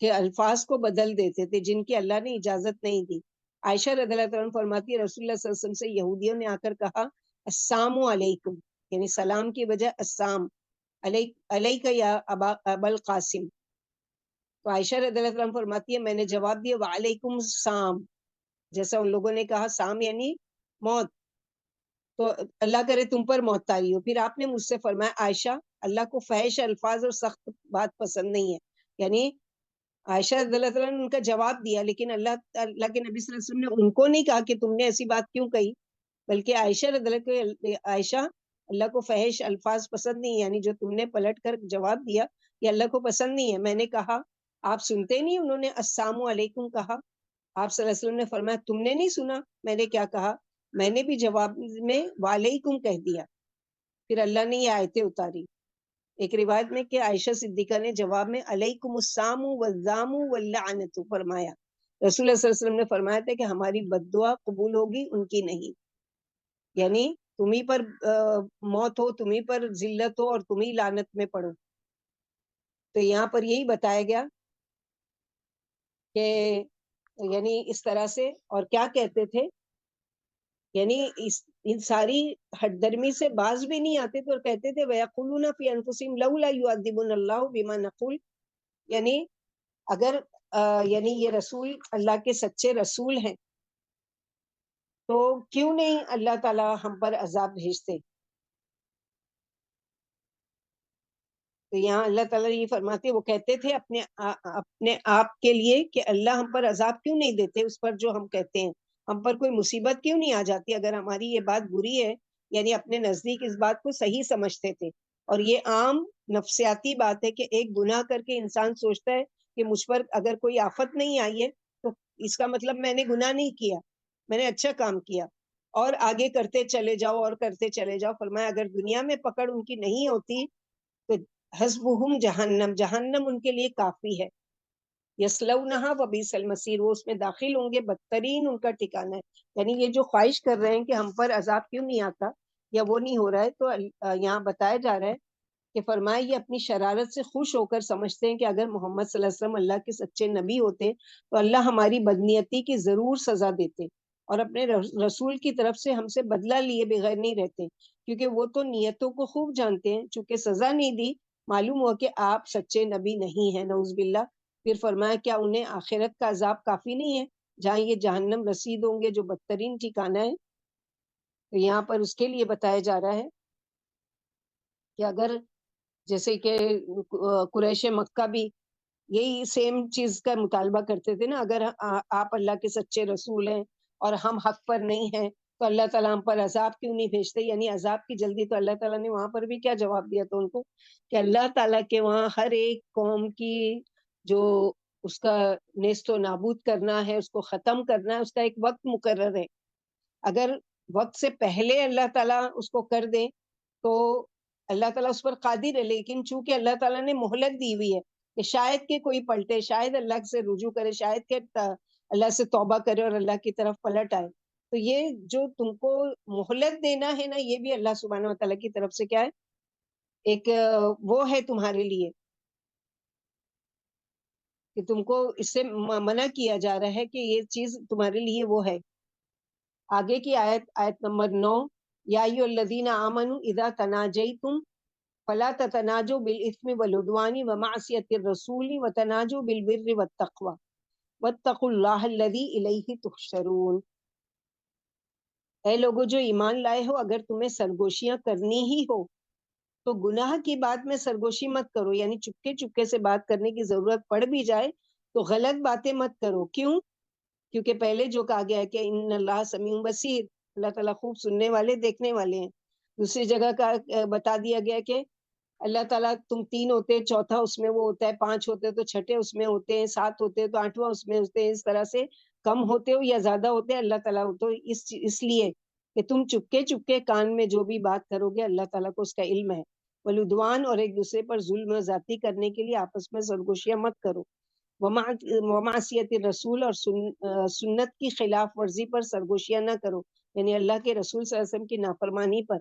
کہ الفاظ کو بدل دیتے تھے جن کی اللہ نے اجازت نہیں دی۔ عائشہ رضی اللہ تعالیٰ عنہ فرماتی ہے رسول اللہ صلی اللہ علیہ وسلم سے یہودیوں نے آ کر کہا السلام علیکم، یعنی سلام کی وجہ السلام علیک یا ابا القاسم، تو عائشہ رضی اللہ عنہ فرماتی ہے میں نے جواب دیا وعلیکم السلام، جیسا ان لوگوں نے کہا، سام یعنی موت، تو اللہ کرے تم پر موت طاری ہو۔ پھر آپ نے مجھ سے فرمایا عائشہ اللہ کو فحش الفاظ اور سخت بات پسند نہیں ہے، یعنی عائشہ رضی اللہ تعالیٰ نے ان کا جواب دیا، لیکن اللہ کے نبی صلی اللہ علیہ وسلم نے ان کو نہیں کہا کہ تم نے ایسی بات کیوں کہی، بلکہ عائشہ رضی اللہ عائشہ اللہ کو فحش الفاظ پسند نہیں، یعنی جو تم نے پلٹ کر جواب دیا یہ اللہ کو پسند نہیں ہے۔ میں نے کہا آپ سنتے نہیں، انہوں نے السلام علیکم کہا، آپ صلی اللہ علیہ وسلم نے فرمایا تم نے نہیں سنا میں نے کیا کہا، میں نے بھی جواب میں وعلیکم کہہ دیا۔ پھر اللہ نے یہ آیتیں اتاری، ایک روایت میں کہ عائشہ صدیقہ نے جواب میں علیکم السلام والزام واللعنت فرمایا، رسول اللہ صلی اللہ علیہ وسلم نے فرمایا تھا کہ ہماری بد دعا قبول ہوگی ان کی نہیں، یعنی تمہیں پر موت ہو، تمہیں پر ذلت ہو اور تمہیں لعنت میں پڑو۔ تو یہاں پر یہی بتایا گیا کہ یعنی اس طرح سے، اور کیا کہتے تھے، یعنی ان ساری ہٹ درمی سے باز بھی نہیں آتے تھے اور کہتے تھے وَيَقُولُونَ فِي أَنفُسِهِمْ لَوْلَا يُعَذِّبُنَا اللَّهُ بِمَا نَقُولُ، یعنی اگر یعنی یہ رسول اللہ کے سچے رسول ہیں تو کیوں نہیں اللہ تعالیٰ ہم پر عذاب بھیجتے۔ تو یہاں اللہ تعالیٰ یہ فرماتے، وہ کہتے تھے اپنے آپ کے لیے کہ اللہ ہم پر عذاب کیوں نہیں دیتے اس پر جو ہم کہتے ہیں، ہم پر کوئی مصیبت کیوں نہیں آ جاتی اگر ہماری یہ بات بری ہے، یعنی اپنے نزدیک اس بات کو صحیح سمجھتے تھے۔ اور یہ عام نفسیاتی بات ہے کہ ایک گناہ کر کے انسان سوچتا ہے کہ مجھ پر اگر کوئی آفت نہیں آئی ہے تو اس کا مطلب میں نے گناہ نہیں کیا، میں نے اچھا کام کیا، اور آگے کرتے چلے جاؤ اور کرتے چلے جاؤ۔ فرمایا اگر دنیا میں پکڑ ان کی نہیں ہوتی تو حسبہم جہنم، جہنم ان کے لیے کافی ہے، یصلونہا وبئس المصیر، وہ اس میں داخل ہوں گے، بدترین ان کا ٹھکانہ ہے۔ یعنی یہ جو خواہش کر رہے ہیں کہ ہم پر عذاب کیوں نہیں آتا یا وہ نہیں ہو رہا ہے، تو یہاں بتایا جا رہا ہے کہ فرمایا یہ اپنی شرارت سے خوش ہو کر سمجھتے ہیں کہ اگر محمد صلی اللہ علیہ وسلم اللہ کے سچے نبی ہوتے تو اللہ ہماری بدنیتی کی ضرور سزا دیتے اور اپنے رسول کی طرف سے ہم سے بدلہ لیے بغیر نہیں رہتے، کیونکہ وہ تو نیتوں کو خوب جانتے ہیں، چونکہ سزا نہیں دی معلوم ہوا کہ آپ سچے نبی نہیں ہیں، نعوذ باللہ۔ پھر فرمایا کیا انہیں آخرت کا عذاب کافی نہیں ہے جہاں یہ جہنم رسید ہوں گے جو بدترین ٹھکانہ ہے۔ تو یہاں پر اس کے لیے بتایا جا رہا ہے کہ اگر جیسے کہ قریش مکہ بھی یہی سیم چیز کا مطالبہ کرتے تھے نا، اگر آپ اللہ کے سچے رسول ہیں اور ہم حق پر نہیں ہیں تو اللہ تعالیٰ ہم پر عذاب کیوں نہیں بھیجتے، یعنی عذاب کی جلدی۔ تو اللہ تعالیٰ نے وہاں پر بھی کیا جواب دیا تھا ان کو کہ اللہ تعالیٰ کے وہاں ہر ایک قوم کی جو اس کا نیست و نابود کرنا ہے، اس کو ختم کرنا ہے، اس کا ایک وقت مقرر ہے۔ اگر وقت سے پہلے اللہ تعالیٰ اس کو کر دیں تو اللہ تعالیٰ اس پر قادر ہے، لیکن چونکہ اللہ تعالیٰ نے مہلت دی ہوئی ہے کہ شاید کہ کوئی پلٹے، شاید اللہ سے رجوع کرے، شاید کہ اللہ سے توبہ کرے اور اللہ کی طرف پلٹ آئے، تو یہ جو تم کو مہلت دینا ہے نا، یہ بھی اللہ سبحانہ و تعالیٰ کی طرف سے کیا ہے، ایک وہ ہے تمہارے لیے کہ تم کو اس سے منع کیا جا رہا ہے کہ یہ چیز تمہارے لیے وہ ہے۔ آگے کی آیت نمبر 9، یا ایھا الذین آمنوا اذا تناجیتم فلا تتناجوا بالاثم والعدوان ومعصیۃ الرسول وتناجوا بالبر والتقوى واتقوا اللہ الذی الیہ تحشرون۔ اے لوگو جو ایمان لائے ہو، اگر تمہیں سرگوشیاں کرنی ہی ہو تو گناہ کی بات میں سرگوشی مت کرو، یعنی چپکے چپکے سے بات کرنے کی ضرورت پڑ بھی جائے تو غلط باتیں مت کرو۔ کیوں؟ کیونکہ پہلے جو کہا گیا ہے کہ ان اللہ سمیع بصیر، اللہ تعالیٰ خوب سننے والے دیکھنے والے ہیں۔ دوسری جگہ کا بتا دیا گیا کہ اللہ تعالیٰ تم تین ہوتے چوتھا اس میں وہ ہوتا ہے، پانچ ہوتے تو چھٹے اس میں ہوتے ہیں، سات ہوتے تو آٹھواں اس میں ہوتے ہیں، اس طرح سے کم ہوتے ہو یا زیادہ ہوتے ہیں اللہ تعالیٰ تو اس لیے کہ تم چپکے چپکے کان میں جو بھی بات کرو گے اللہ تعالیٰ کو اس کا علم ہے۔ ولدوان، اور ایک دوسرے پر ظلم و زیادتی کرنے کے لیے آپس میں سرگوشیاں مت کرو۔ ومعصیت الرسول، اور سنت کی خلاف ورزی پر سرگوشیاں نہ کرو، یعنی اللہ کے رسول صلی اللہ علیہ وسلم کی نافرمانی پر۔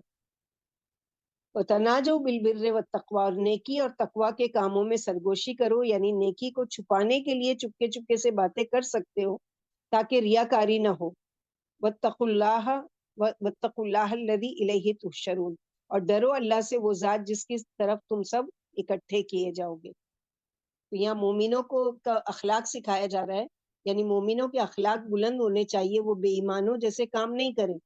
وتناجوا بالبر والتقوی، اور نیکی اور تقوی کے کاموں میں سرگوشی کرو، یعنی نیکی کو چھپانے کے لیے چپکے چپکے سے باتیں کر سکتے ہو تاکہ ریاکاری نہ ہو۔ واتقوا اللہ الذی الیہ تحشرون، اور ڈرو اللہ سے، وہ ذات جس کی طرف تم سب اکٹھے کیے جاؤ گے۔ تو یہاں مومنوں کو کا اخلاق سکھایا جا رہا ہے، یعنی مومنوں کے اخلاق بلند ہونے چاہیے، وہ بے ایمانوں جیسے کام نہیں کریں۔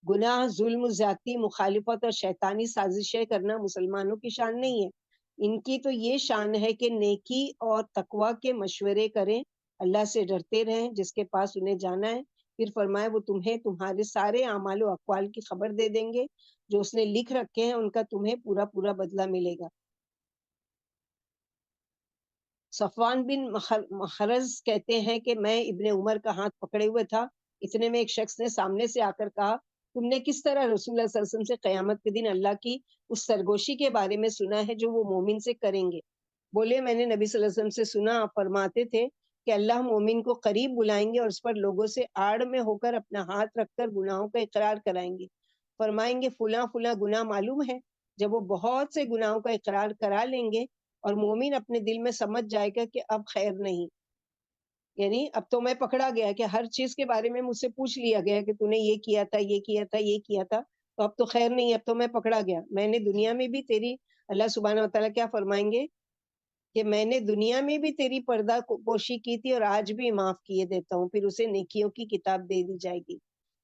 گناہ، ظلم، زیادتی، مخالفت اور شیطانی سازشیں کرنا مسلمانوں کی شان نہیں ہے۔ ان کی تو یہ شان ہے کہ نیکی اور تقوی کے مشورے کریں، اللہ سے ڈرتے رہیں جس کے پاس انہیں جانا ہے۔ پھر فرمایا وہ تمہیں تمہارے سارے اعمال و اقوال کی خبر دے دیں گے، جو اس نے لکھ رکھے ہیں ان کا تمہیں پورا پورا بدلہ ملے گا۔ صفوان بن مخرز کہتے ہیں کہ میں ابن عمر کا ہاتھ پکڑے ہوئے تھا، اتنے میں ایک شخص نے سامنے سے آ کر کہا تم نے کس طرح رسول اللہ صلی اللہ علیہ وسلم سے قیامت کے دن اللہ کی اس سرگوشی کے بارے میں سنا ہے جو وہ مومن سے کریں گے؟ بولے میں نے نبی صلی اللہ علیہ وسلم سے سنا، آپ فرماتے تھے کہ اللہ مومن کو قریب بلائیں گے اور اس پر لوگوں سے آڑ میں ہو کر اپنا ہاتھ رکھ کر گناہوں کا اقرار کرائیں گے، فرمائیں گے فلاں فلاں گناہ معلوم ہے۔ جب وہ بہت سے گناہوں کا اقرار کرا لیں گے اور مومن اپنے دل میں سمجھ جائے گا کہ اب خیر نہیں، یعنی اب تو میں پکڑا گیا کہ ہر چیز کے بارے میں مجھ سے پوچھ لیا گیا کہ تو نے یہ کیا تھا، یہ کیا تھا، یہ کیا تھا، تو اب تو خیر نہیں، اب تو میں پکڑا گیا۔ میں نے دنیا میں بھی تیری، اللہ سبحانہ و تعالیٰ کیا فرمائیں گے کہ میں نے دنیا میں بھی تیری پردہ پوشی کی تھی اور آج بھی معاف کیے دیتا ہوں، پھر اسے نیکیوں کی کتاب دے دی جائے گی۔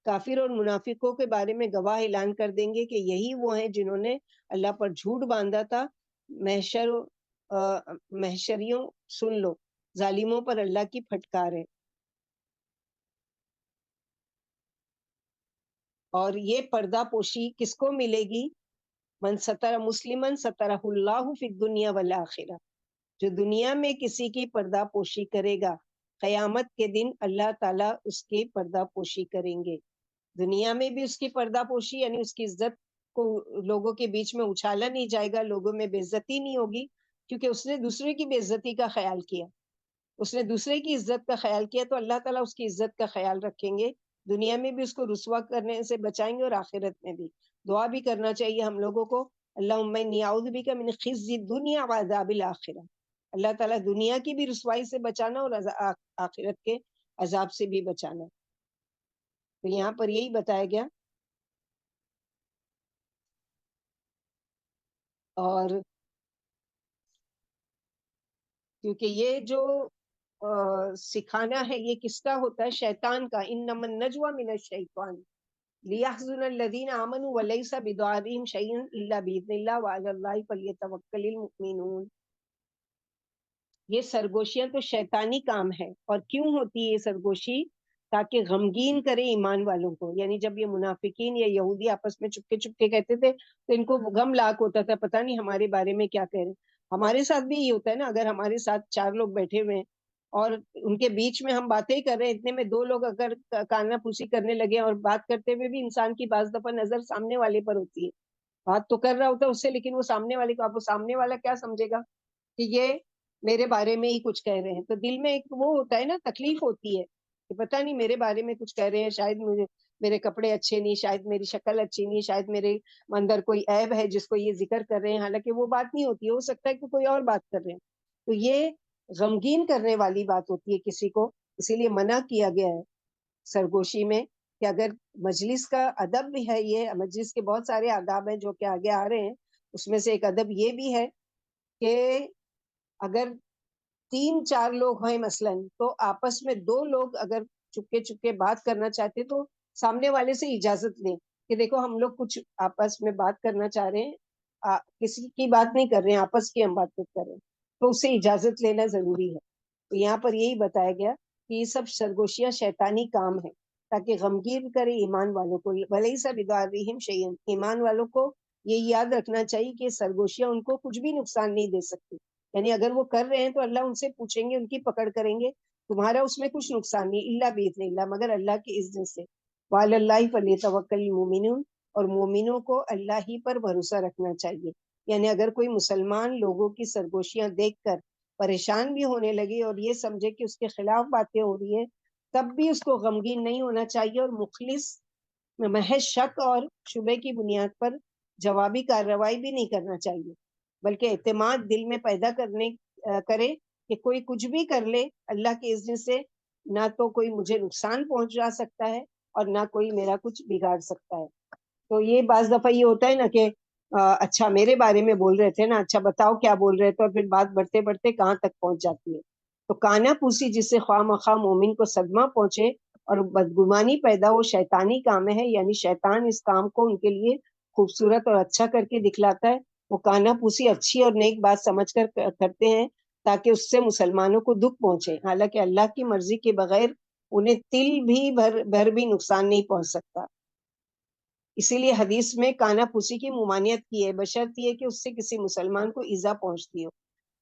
کافر اور منافقوں کے بارے میں گواہ اعلان کر دیں گے کہ یہی وہ ہیں جنہوں نے اللہ پر جھوٹ باندھا تھا۔ محشریوں سن لو، ظالموں پر اللہ کی پھٹکار ہے۔ اور یہ پردہ پوشی کس کو ملے گی؟ من ستر مسلمن سترہ اللہ فی الدنیا والآخرہ، جو دنیا میں کسی کی پردہ پوشی کرے گا قیامت کے دن اللہ تعالیٰ اس کی پردہ پوشی کریں گے۔ دنیا میں بھی اس کی پردہ پوشی، یعنی اس کی عزت کو لوگوں کے بیچ میں اچھالا نہیں جائے گا، لوگوں میں بے عزتی نہیں ہوگی، کیونکہ اس نے دوسرے کی بے عزتی کا خیال کیا، اس نے دوسرے کی عزت کا خیال کیا، تو اللہ تعالیٰ اس کی عزت کا خیال رکھیں گے، دنیا میں بھی اس کو رسوا کرنے سے بچائیں گے اور آخرت میں بھی۔ دعا بھی کرنا چاہیے ہم لوگوں کو، اللہم انی اعوذ بک من خزی الدنیا وعذاب الآخرہ، اللہ تعالیٰ دنیا کی بھی رسوائی سے بچانا اور آخرت کے عذاب سے بھی بچانا۔ تو یہاں پر یہی بتایا گیا۔ اور کیونکہ یہ جو سکھانا ہے یہ کس کا ہوتا ہے؟ شیطان کا. انما النجوى من الشیطان لیحزن الذین آمنوا ولیس بدعائهم شیء الا باذن اللہ وعلی اللہ فلیتوکل المؤمنون. یہ سرگوشیاں تو شیطانی کام ہے. اور کیوں ہوتی ہے یہ سرگوشی؟ تاکہ غمگین کرے ایمان والوں کو. یعنی جب یہ منافقین یا یہودی آپس میں چپکے چپکے کہتے تھے تو ان کو غم لاک ہوتا تھا، پتہ نہیں ہمارے بارے میں کیا کہہ رہے ہیں. ہمارے ساتھ بھی یہ ہوتا ہے نا، اگر ہمارے ساتھ 4 لوگ بیٹھے ہوئے ہیں اور ان کے بیچ میں ہم باتیں کر رہے ہیں، اتنے میں 2 لوگ اگر کانا پوسی کرنے لگے اور بات کرتے ہوئے بھی انسان کی بعض دفعہ نظر سامنے والے پر ہوتی ہے. بات تو کر رہا ہوتا ہے اس سے، لیکن وہ سامنے والے کو، آپ وہ سامنے والا کیا سمجھے گا کہ یہ میرے بارے میں ہی کچھ کہہ رہے ہیں. تو دل میں ایک وہ ہوتا ہے نا، تکلیف ہوتی ہے کہ پتہ نہیں میرے بارے میں کچھ کہہ رہے ہیں، شاید مجھے میرے کپڑے اچھے نہیں، شاید میری شکل اچھی نہیں، شاید میرے اندر کوئی عیب ہے جس کو یہ ذکر کر رہے ہیں، حالانکہ وہ بات نہیں ہوتی ہے، ہو سکتا ہے کہ کوئی اور بات کر رہے ہیں. تو یہ غمگین کرنے والی بات ہوتی ہے کسی کو. اسی لیے منع کیا گیا ہے سرگوشی میں کہ اگر مجلس کا ادب بھی ہے، یہ مجلس کے بہت سارے آداب ہیں جو کہ آگے آ رہے ہیں، اس میں سے ایک ادب یہ بھی ہے کہ اگر 3-4 لوگ ہیں مثلاً، تو آپس میں 2 لوگ اگر چپکے چپکے بات کرنا چاہتے تو سامنے والے سے اجازت لیں کہ دیکھو ہم لوگ کچھ آپس میں بات کرنا چاہ رہے ہیں، کسی کی بات نہیں کر رہے ہیں، آپس کی ہم بات کر رہے ہیں، تو اس سے اجازت لینا ضروری ہے. تو یہاں پر یہی بتایا گیا کہ یہ سب سرگوشیاں شیطانی کام ہے تاکہ غمگین کرے ایمان والوں کو. ولیس بدعائهم شیئا، ایمان والوں کو یہ یاد رکھنا چاہیے کہ سرگوشیاں ان کو کچھ بھی نقصان نہیں دے سکتی. یعنی اگر وہ کر رہے ہیں تو اللہ ان سے پوچھیں گے، ان کی پکڑ کریں گے، تمہارا اس میں کچھ نقصان نہیں، الا باذن اللہ، مگر اللہ کی اذن سے. وعلی اللہ فلیتوکل المؤمنون، اور مومنوں کو اللہ ہی پر بھروسہ رکھنا چاہیے. یعنی اگر کوئی مسلمان لوگوں کی سرگوشیاں دیکھ کر پریشان بھی ہونے لگے اور یہ سمجھے کہ اس کے خلاف باتیں ہو رہی ہیں، تب بھی اس کو غمگین نہیں ہونا چاہیے اور مخلص محض شک اور شبے کی بنیاد پر جوابی کارروائی بھی نہیں کرنا چاہیے، بلکہ اعتماد دل میں پیدا کرے کہ کوئی کچھ بھی کر لے، اللہ کے اذن سے نہ تو کوئی مجھے نقصان پہنچا سکتا ہے اور نہ کوئی میرا کچھ بگاڑ سکتا ہے. تو یہ بعض دفعہ یہ ہوتا ہے نا کہ اچھا میرے بارے میں بول رہے تھے نا، اچھا بتاؤ کیا بول رہے تھے، اور پھر بات بڑھتے بڑھتے کہاں تک پہنچ جاتی ہے. تو کانا پوسی جس سے خواہ مخواہ مومن کو صدمہ پہنچے اور بدگمانی پیدا ہو، شیطانی کام ہے. یعنی شیطان اس کام کو ان کے لیے خوبصورت اور اچھا کر کے دکھلاتا ہے. وہ کانا پوسی اچھی اور نیک بات سمجھ کر کرتے ہیں تاکہ اس سے مسلمانوں کو دکھ پہنچے، حالانکہ اللہ کی مرضی کے بغیر انہیں تل بھی بھر بھی نقصان نہیں پہنچ سکتا. اسی لیے حدیث میں کانا پوسی کی ممانعت کی ہے، بشرط یہ کہ اس سے کسی مسلمان کو ایذا پہنچتی ہو.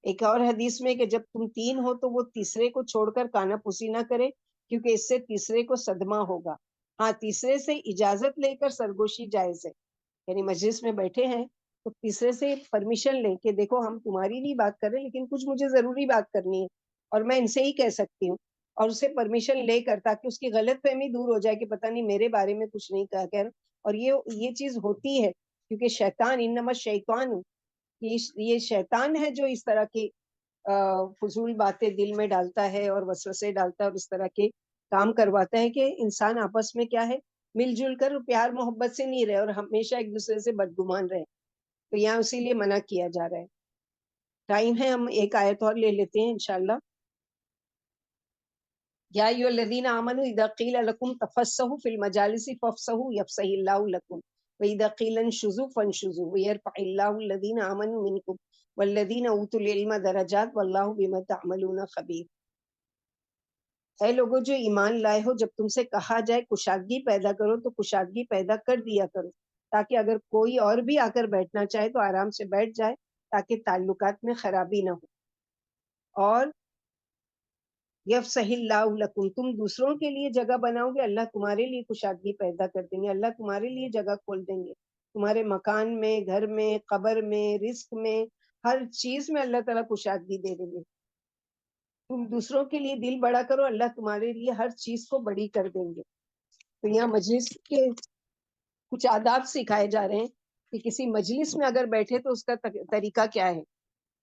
ایک اور حدیث میں کہ جب تم 3 ہو تو وہ تیسرے کو چھوڑ کر کانا پوسی نہ کرے، کیونکہ اس سے تیسرے کو صدمہ ہوگا. ہاں، تیسرے سے اجازت لے کر سرگوشی جائز ہے. یعنی مجلس میں بیٹھے ہیں تو تیسرے سے پرمیشن لیں کہ دیکھو ہم تمہاری نہیں بات کر رہے، لیکن کچھ مجھے ضروری بات کرنی ہے اور میں ان سے ہی کہہ سکتی ہوں، اور اسے پرمیشن لے کر، تاکہ اس کی غلط فہمی دور ہو جائے کہ پتہ نہیں میرے بارے میں کچھ نہیں کہا کر. اور یہ چیز ہوتی ہے کیونکہ شیطان، انما الشیطان، یہ شیطان ہے جو اس طرح کی فضول باتیں دل میں ڈالتا ہے اور وسوسے ڈالتا ہے اور اس طرح کے کام کرواتا ہے کہ انسان آپس میں کیا ہے، مل جل کر پیار محبت سے نہیں رہے اور ہمیشہ ایک دوسرے سے بدگمان رہے. تو یہاں اسی لیے منع کیا جا رہا ہے. ٹائم ہے، ہم ایک آیت اور لے لیتے ہیں انشاءاللہ. یا ایھا الذین آمنوا اذا قیل لکم تفسحوا فی المجالس فافسحوا یفسح اللہ لکم واذا قیل انشزوا فانشزوا ویرفع اللہ الذین آمنوا منکم والذین اوتوا العلم درجات واللہ بما تعملون خبیر. اے لوگوں جو ایمان لائے ہو، جب تم سے کہا جائے کشادگی پیدا کرو تو کشادگی پیدا کر دیا کرو، تاکہ اگر کوئی اور بھی آ کر بیٹھنا چاہے تو آرام سے بیٹھ جائے، تاکہ تعلقات میں خرابی نہ ہو. اور یفسح اللہ لکم، تم دوسروں کے لیے جگہ بناؤ گے، اللہ تمہارے لیے کشادگی پیدا کر دیں گے، اللہ تمہارے لیے جگہ کھول دیں گے. تمہارے مکان میں، گھر میں، قبر میں، رزق میں، ہر چیز میں اللہ تعالیٰ کشادگی دے دیں گے. تم دوسروں کے لیے دل بڑا کرو، اللہ تمہارے لیے ہر چیز کو بڑی کر دیں گے. تو یہاں مجلس کے کچھ آداب سکھائے جا رہے ہیں کہ کسی مجلس میں اگر بیٹھے تو اس کا طریقہ کیا ہے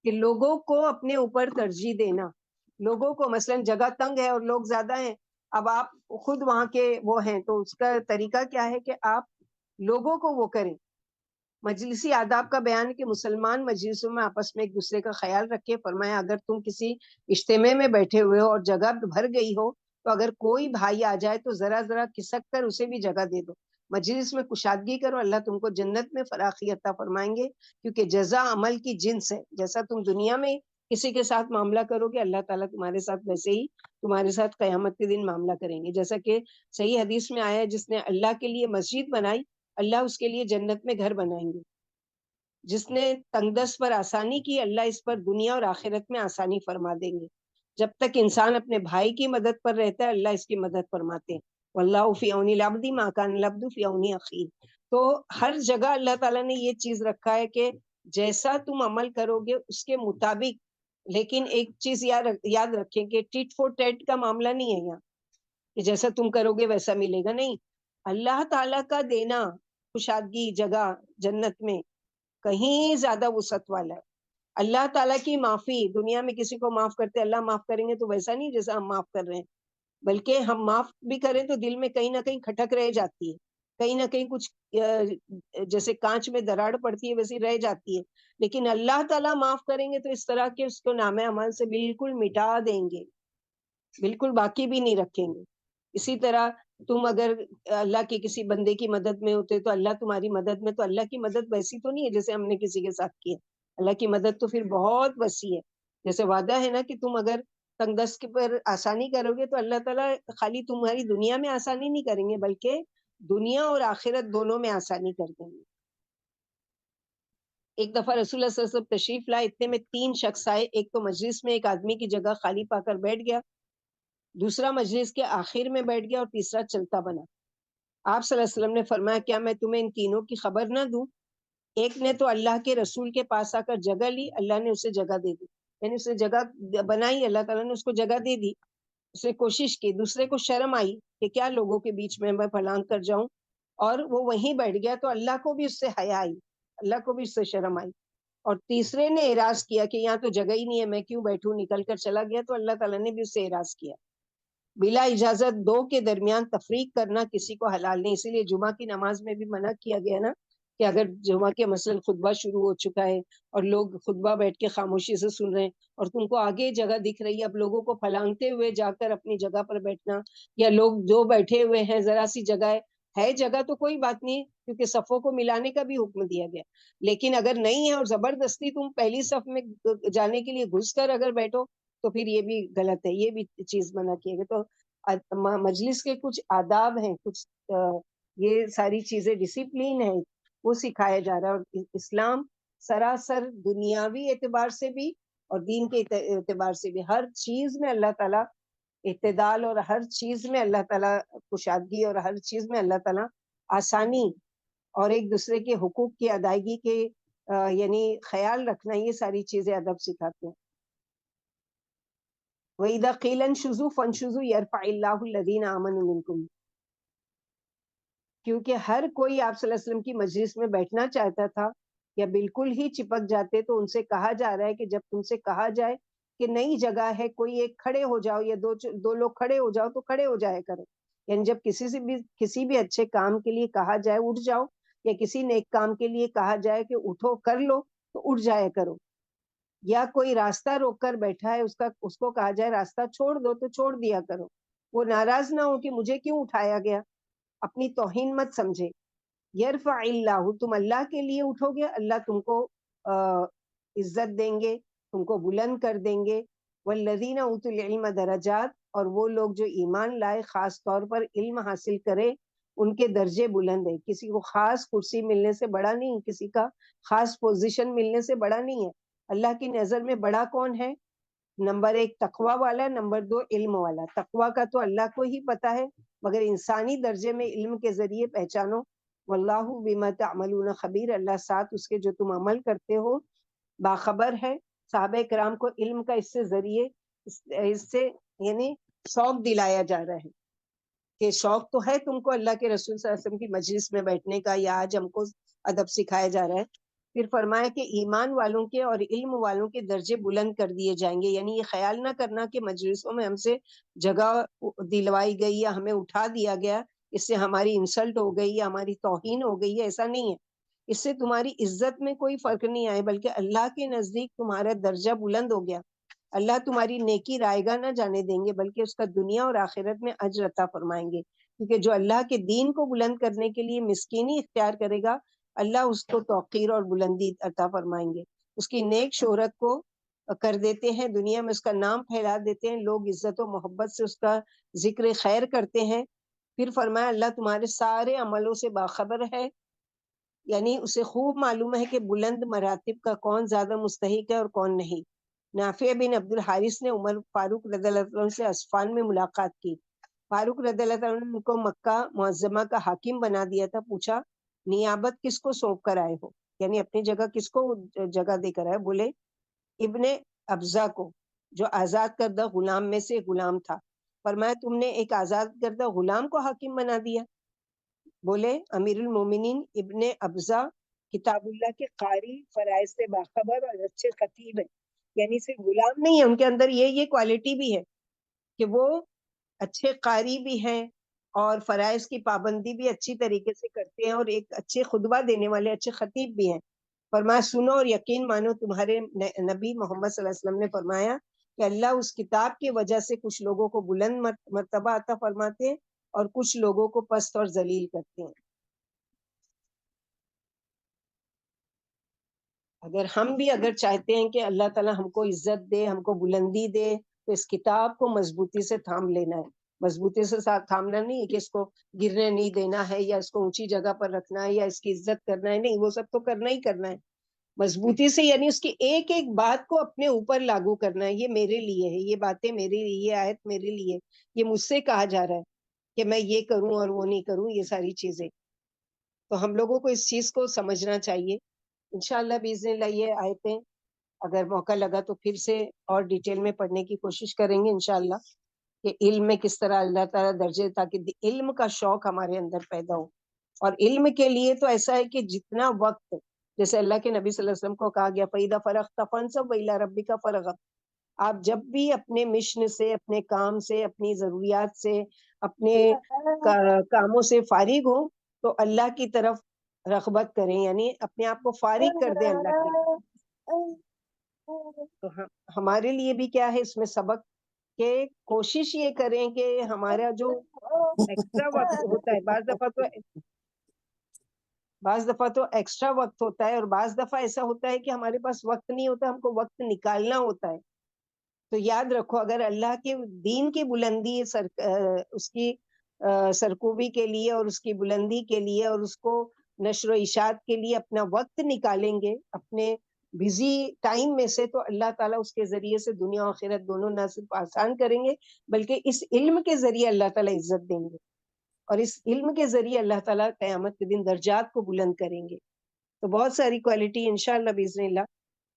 کہ لوگوں کو اپنے اوپر ترجیح دینا. لوگوں کو مثلا جگہ تنگ ہے اور لوگ زیادہ ہیں، اب آپ خود وہاں کے وہ ہیں، تو اس کا طریقہ کیا ہے کہ آپ لوگوں کو وہ کریں مجلسی آداب کا بیان ہے کہ مسلمان مجلسوں میں آپس میں ایک دوسرے کا خیال رکھے. فرمایا اگر تم کسی اجتماع میں بیٹھے ہوئے ہو اور جگہ بھر گئی ہو تو اگر کوئی بھائی آ جائے تو ذرا ذرا کھسک کر اسے بھی جگہ دے دو. مجلس میں کشادگی کرو, اللہ تم کو جنت میں فراخی عطا فرمائیں گے, کیونکہ جزا عمل کی جنس ہے. جیسا تم دنیا میں کسی کے ساتھ معاملہ کرو گے اللہ تعالیٰ تمہارے ساتھ ویسے ہی تمہارے ساتھ قیامت کے دن معاملہ کریں گے. جیسا کہ صحیح حدیث میں آیا ہے, جس نے اللہ کے لیے مسجد بنائی اللہ اس کے لیے جنت میں گھر بنائیں گے. جس نے تنگدست پر آسانی کی اللہ اس پر دنیا اور آخرت میں آسانی فرما دیں گے. جب تک انسان اپنے بھائی کی مدد پر رہتا ہے اللہ اس کی مدد فرماتے ہیں. واللہ فی عون العبد ما کان العبد فی عون اخیہ. تو ہر جگہ اللہ تعالیٰ نے یہ چیز رکھا ہے کہ جیسا تم عمل کرو گے اس کے مطابق. لیکن ایک چیز یاد رکھیں کہ ٹیٹ فور ٹیٹ کا معاملہ نہیں ہے یہاں کہ جیسا تم کرو گے ویسا ملے گا. نہیں, اللہ تعالیٰ کا دینا کشادگی جگہ جنت میں کہیں زیادہ وسعت والا ہے. اللہ تعالیٰ کی معافی, دنیا میں کسی کو معاف کرتے اللہ معاف کریں گے تو ویسا نہیں جیسا ہم معاف کر رہے ہیں, بلکہ ہم معاف بھی کریں تو دل میں کہیں نہ کہیں کھٹک رہ جاتی ہے, کہیں نہ کہیں کچھ جیسے کانچ میں دراڑ پڑتی ہے ویسی رہ جاتی ہے. لیکن اللہ تعالیٰ معاف کریں گے تو اس طرح کے اس کو نام اعمال سے بالکل مٹا دیں گے, بالکل باقی بھی نہیں رکھیں گے. اسی طرح تم اگر اللہ کے کسی بندے کی مدد میں ہوتے تو اللہ تمہاری مدد میں, تو اللہ کی مدد ویسی تو نہیں ہے جیسے ہم نے کسی کے ساتھ کی ہے. اللہ کی مدد تو پھر بہت وسیع ہے. جیسے وعدہ ہے نا کہ تم اگر تنگ دست پر آسانی کرو گے تو اللہ تعالیٰ خالی تمہاری دنیا میں آسانی نہیں کریں گے بلکہ دنیا اور آخرت دونوں میں آسانی کر دیں گے. ایک دفعہ رسول اللہ صلی اللہ علیہ وسلم تشریف لائے, اتنے میں 3 شخص آئے. ایک تو مجلس میں ایک آدمی کی جگہ خالی پا کر بیٹھ گیا, دوسرا مجلس کے آخر میں بیٹھ گیا اور تیسرا چلتا بنا. آپ صلی اللہ علیہ وسلم نے فرمایا کیا میں تمہیں ان تینوں کی خبر نہ دوں؟ ایک نے تو اللہ کے رسول کے پاس آ کر جگہ لی, اللہ نے اسے جگہ دے دی, یعنی اسے جگہ بنائی, اللہ تعالیٰ نے اس کو جگہ دے دی, اس نے کوشش کی. دوسرے کو شرم آئی کہ کیا لوگوں کے بیچ میں پھلانگ کر جاؤں, اور وہ وہیں بیٹھ گیا تو اللہ کو بھی اس سے حیا آئی, اللہ کو بھی اس سے شرم آئی. اور تیسرے نے اعراض کیا کہ یہاں تو جگہ ہی نہیں ہے, میں کیوں بیٹھوں, نکل کر چلا گیا, تو اللہ تعالیٰ نے بھی اس سے اعراض کیا. بلا اجازت 2 کے درمیان تفریق کرنا کسی کو حلال نہیں. اسی لیے جمعہ کی نماز میں بھی منع کیا گیا نا کہ اگر جمعہ کے مثلاً خطبہ شروع ہو چکا ہے اور لوگ خطبہ بیٹھ کے خاموشی سے سن رہے ہیں اور تم کو آگے جگہ دکھ رہی ہے, اب لوگوں کو پھلانگتے ہوئے جا کر اپنی جگہ پر بیٹھنا, یا لوگ جو بیٹھے ہوئے ہیں ذرا سی جگہ ہے جگہ تو کوئی بات نہیں, کیونکہ صفوں کو ملانے کا بھی حکم دیا گیا. لیکن اگر نہیں ہے اور زبردستی تم پہلی صف میں جانے کے لیے گھس کر اگر بیٹھو تو پھر یہ بھی غلط ہے, یہ بھی چیز منع کی گئی. تو مجلس کے کچھ آداب ہیں, کچھ یہ ساری چیزیں ڈسپلین ہے, وہ سکھایا جا رہا ہے. اور اسلام سراسر دنیاوی اعتبار سے بھی اور دین کے اعتبار سے بھی ہر چیز میں اللہ تعالیٰ اعتدال, اور ہر چیز میں اللہ تعالیٰ کشادگی, اور ہر چیز میں اللہ تعالیٰ آسانی, اور ایک دوسرے کے حقوق کی ادائیگی کے یعنی خیال رکھنا, یہ ساری چیزیں ادب سکھاتے ہیں. وَإِذَا قِيلَ انشُزُوا فَانشُزُوا يَرْفَعِ اللَّهُ الَّذِينَ آمَنُوا مِنكُمْ. کیونکہ ہر کوئی آپ صلی اللہ علیہ وسلم کی مجلس میں بیٹھنا چاہتا تھا, یا بالکل ہی چپک جاتے, تو ان سے کہا جا رہا ہے کہ جب تم سے کہا جائے کہ نئی جگہ ہے, کوئی ایک کھڑے ہو جاؤ, یا دو لوگ کھڑے ہو جاؤ تو کھڑے ہو جایا کرو. یعنی جب کسی بھی اچھے کام کے لیے کہا جائے اٹھ جاؤ, یا کسی نیک کام کے لیے کہا جائے کہ اٹھو کر لو تو اٹھ جایا کرو. یا کوئی راستہ روک کر بیٹھا ہے, اس کو کہا جائے راستہ چھوڑ دو تو چھوڑ دیا کرو. وہ ناراض نہ ہو کہ مجھے کیوں اٹھایا گیا, اپنی توہین مت سمجھے. یرفع اللہ, تم اللہ کے لیے اٹھو گے اللہ تم کو عزت دیں گے, تم کو بلند کر دیں گے. والذین اوتوا العلم درجات, اور وہ لوگ جو ایمان لائے خاص طور پر علم حاصل کرے ان کے درجے بلند ہے. کسی کو خاص کرسی ملنے سے بڑا نہیں, کسی کا خاص پوزیشن ملنے سے بڑا نہیں ہے. اللہ کی نظر میں بڑا کون ہے؟ نمبر 1 تقوی والا, نمبر 2 علم والا. تقوی کا تو اللہ کو ہی پتا ہے, مگر انسانی درجے میں علم کے ذریعے پہچانو. واللہ بما تعملون خبیر, اللہ ساتھ اس کے جو تم عمل کرتے ہو باخبر ہے. صحابہ کرام کو علم کا اس سے ذریعے اس سے یعنی شوق دلایا جا رہا ہے کہ شوق تو ہے تم کو اللہ کے رسول صلی اللہ علیہ وسلم کی مجلس میں بیٹھنے کا, یا آج ہم کو ادب سکھایا جا رہا ہے. پھر فرمایا کہ ایمان والوں کے اور علم والوں کے درجے بلند کر دیے جائیں گے. یعنی یہ خیال نہ کرنا کہ مجلسوں میں ہم سے جگہ دلوائی گئی یا ہمیں اٹھا دیا گیا, اس سے ہماری انسلٹ ہو گئی یا ہماری توہین ہو گئی ہے, ایسا نہیں ہے. اس سے تمہاری عزت میں کوئی فرق نہیں آئے، بلکہ اللہ کے نزدیک تمہارا درجہ بلند ہو گیا۔ اللہ تمہاری نیکی رائے گاہ نہ جانے دیں گے، بلکہ اس کا دنیا اور آخرت میں اجر عطا فرمائیں گے، کیونکہ جو اللہ کے دین کو بلند کرنے کے لیے مسکینی اختیار کرے گا، اللہ اس کو توقیر اور بلندی عطا فرمائیں گے، اس کی نیک شہرت کو کر دیتے ہیں، دنیا میں اس کا نام پھیلا دیتے ہیں، لوگ عزت و محبت سے اس کا ذکر خیر کرتے ہیں۔ پھر فرمایا اللہ تمہارے سارے عملوں سے باخبر ہے، یعنی اسے خوب معلوم ہے کہ بلند مراتب کا کون زیادہ مستحق ہے اور کون نہیں۔ نافع بن عبد الحارث نے عمر فاروق رضی اللہ عنہ سے عصفان میں ملاقات کی۔ فاروق رضی اللہ عنہ کو مکہ معظمہ کا حاکم بنا دیا تھا۔ پوچھا نیابت کس کو سونپ کر آئے ہو، یعنی اپنی جگہ کس کو جگہ دے کر آئے؟ بولے ابن ابزا کو، جو آزاد کردہ غلام میں سے غلام تھا۔ فرمایا تم نے ایک آزاد کردہ غلام کو حاکم بنا دیا؟ بولے امیر المومنین ابن ابزا کتاب اللہ کے قاری، فرائض سے باخبر اور اچھے خطیب ہیں، یعنی صرف غلام نہیں ہے، ان کے اندر یہ کوالٹی بھی ہے کہ وہ اچھے قاری بھی ہیں اور فرائض کی پابندی بھی اچھی طریقے سے کرتے ہیں اور ایک اچھے خطبہ دینے والے اچھے خطیب بھی ہیں۔ فرمایا سنو اور یقین مانو، تمہارے نبی محمد صلی اللہ علیہ وسلم نے فرمایا کہ اللہ اس کتاب کی وجہ سے کچھ لوگوں کو بلند مرتبہ عطا فرماتے ہیں اور کچھ لوگوں کو پست اور ذلیل کرتے ہیں۔ اگر ہم بھی چاہتے ہیں کہ اللہ تعالیٰ ہم کو عزت دے، ہم کو بلندی دے، تو اس کتاب کو مضبوطی سے تھام لینا ہے۔ مضبوطی سے ساتھ تھامنا نہیں ہے کہ اس کو گرنے نہیں دینا ہے یا اس کو اونچی جگہ پر رکھنا ہے یا اس کی عزت کرنا ہے، نہیں، وہ سب تو کرنا ہی کرنا ہے مضبوطی سے، یعنی اس کی ایک ایک بات کو اپنے اوپر لاگو کرنا ہے۔ یہ میرے لیے ہے، یہ باتیں میرے لیے، یہ آیت میرے لیے، یہ مجھ سے کہا جا رہا ہے کہ میں یہ کروں اور وہ نہیں کروں، یہ ساری چیزیں۔ تو ہم لوگوں کو اس چیز کو سمجھنا چاہیے۔ انشاءاللہ باذن اللہ یہ آیتیں اگر موقع لگا تو پھر سے اور ڈیٹیل میں پڑھنے کی کوشش کریں گے انشاءاللہ، کہ علم میں کس طرح اللہ تعالیٰ درجے، تاکہ علم کا شوق ہمارے اندر پیدا ہو۔ اور علم کے لیے تو ایسا ہے کہ جتنا وقت، جیسے اللہ کے نبی صلی اللہ علیہ وسلم کو کہا گیا فَإِذَا فَرَغْتَ فَانْصَبْ وَإِلَىٰ رَبِّكَ فَارْغَب، آپ جب بھی اپنے مشن سے، اپنے کام سے، اپنی ضروریات سے، اپنے کاموں سے فارغ ہوں تو اللہ کی طرف رغبت کریں، یعنی اپنے آپ کو فارغ کر دیں اللہ کے لیے۔ تو ہمارے لیے بھی کیا ہے اس میں سبق، کہ کوشش یہ کریں کہ ہمارا جو ایکسٹرا وقت ہوتا ہے، بعض دفعہ تو ایکسٹرا وقت ہوتا ہے اور بعض دفعہ ایسا ہوتا ہے کہ ہمارے پاس وقت نہیں ہوتا، ہم کو وقت نکالنا ہوتا ہے۔ تو یاد رکھو اگر اللہ کے دین کی بلندی اس کی سرکوبی کے لیے اور اس کی بلندی کے لیے اور اس کو نشر و اشاعت کے لیے اپنا وقت نکالیں گے اپنے بزی ٹائم میں سے، تو اللہ تعالیٰ اس کے ذریعے سے دنیا و آخرت دونوں نہ صرف آسان کریں گے، بلکہ اس علم کے ذریعے اللہ تعالیٰ عزت دیں گے، اور اس علم کے ذریعے اللہ تعالیٰ قیامت کے دن درجات کو بلند کریں گے۔ تو بہت ساری کوالٹی انشاءاللہ باذن اللہ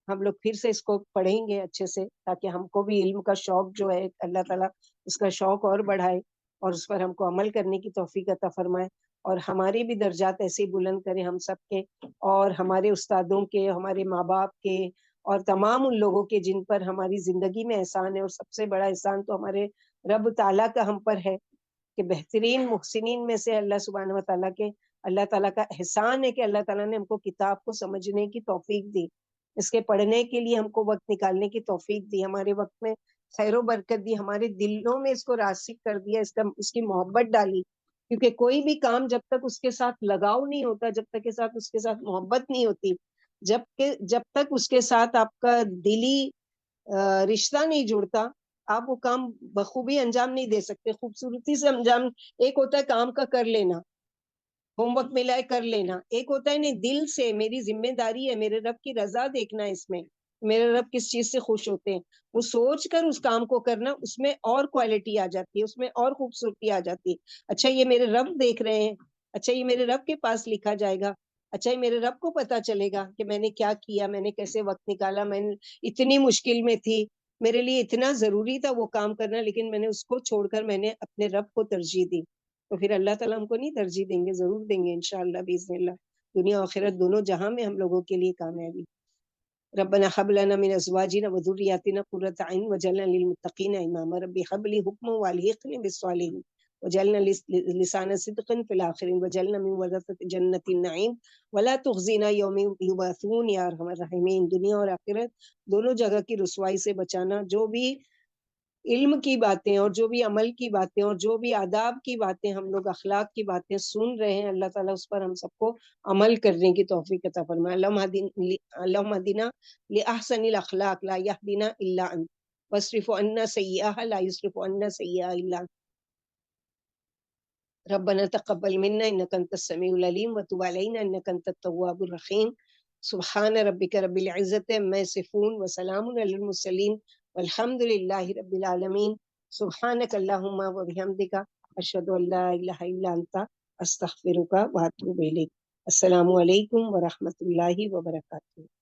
ہم لوگ پھر سے اس کو پڑھیں گے اچھے سے، تاکہ ہم کو بھی علم کا شوق جو ہے اللہ تعالیٰ اس کا شوق اور بڑھائے اور اس پر ہم کو عمل کرنے کی توفیق عطا فرمائے، اور ہمارے بھی درجات ایسے ہی بلند کریں ہم سب کے، اور ہمارے استادوں کے، ہمارے ماں باپ کے، اور تمام ان لوگوں کے جن پر ہماری زندگی میں احسان ہے، اور سب سے بڑا احسان تو ہمارے رب تعالیٰ کا ہم پر ہے، کہ بہترین محسنین میں سے اللہ سبحانہ و تعالیٰ کے، اللہ تعالیٰ کا احسان ہے کہ اللہ تعالیٰ نے ہم کو کتاب کو سمجھنے کی توفیق دی، اس کے پڑھنے کے لیے ہم کو وقت نکالنے کی توفیق دی، ہمارے وقت میں خیر و برکت دی، ہمارے دلوں میں اس کو راسخ کر دیا، اس کی محبت ڈالی، کیونکہ کوئی بھی کام جب تک اس کے ساتھ لگاؤ نہیں ہوتا، جب تک اس کے ساتھ محبت نہیں ہوتی، جب تک اس کے ساتھ آپ کا دلی رشتہ نہیں جڑتا، آپ وہ کام بخوبی انجام نہیں دے سکتے، خوبصورتی سے انجام۔ ایک ہوتا ہے کام کا کر لینا، ہوم ورک ملا ہے کر لینا، ایک ہوتا ہے نہیں دل سے میری ذمہ داری ہے، میرے رب کی رضا دیکھنا ہے، اس میں میرے رب کس چیز سے خوش ہوتے ہیں، وہ سوچ کر اس کام کو کرنا، اس میں اور کوالٹی آ جاتی ہے، اس میں اور خوبصورتی آ جاتی ہے۔ اچھا یہ میرے رب دیکھ رہے ہیں، اچھا یہ میرے رب کے پاس لکھا جائے گا، اچھا یہ میرے رب کو پتا چلے گا کہ میں نے کیا کیا، میں نے کیسے وقت نکالا، میں اتنی مشکل میں تھی، میرے لیے اتنا ضروری تھا وہ کام کرنا، لیکن میں نے اس کو چھوڑ کر میں نے اپنے رب کو ترجیح دی، تو پھر اللہ تعالیٰ ہم کو نہیں ترجیح دیں گے، ضرور دیں گے انشاءاللہ باذن اللہ، دنیا و آخرت دونوں جہاں میں ہم لوگوں کے لیے کامیابی۔ ربنا هب لنا من ازواجنا وذرياتنا قرة اعين واجعلنا للمتقين اماما رب هب لي حكما والحقني بالصالحين وجعلنا لسان صدق في الآخرين وجعلنا من ورثة جنة النعيم ولا تخزنا يوم يبعثون یا ارحم الراحمین. دنیا اور آخرت دونوں جگہ کی رسوائی سے بچانا. جو بھی علم کی باتیں اور جو بھی عمل کی باتیں اور جو بھی آداب کی باتیں ہم لوگ اخلاق کی باتیں سن رہے ہیں، اللہ تعالیٰ اس پر ہم سب کو عمل کرنے کی توفیق عطا فرمائے. اللہم اہدنا لأحسن الاخلاق لا یہدینا الا انت واصرف عنا سیئہا لا یصرف عنا سیئہا الا انت. ربنا تقبل منا انك انت السميع العليم وتب علينا انك انت التواب الرحيم. سبحان ربك رب العزة عما يصفون وسلام على المرسلين والحمد لله رب العالمين. سبحانك اللهم وبحمدك اشهد ان لا اله الا انت استغفرك واتوب اليك. السلام علیکم ورحمۃ اللہ وبرکاتہ.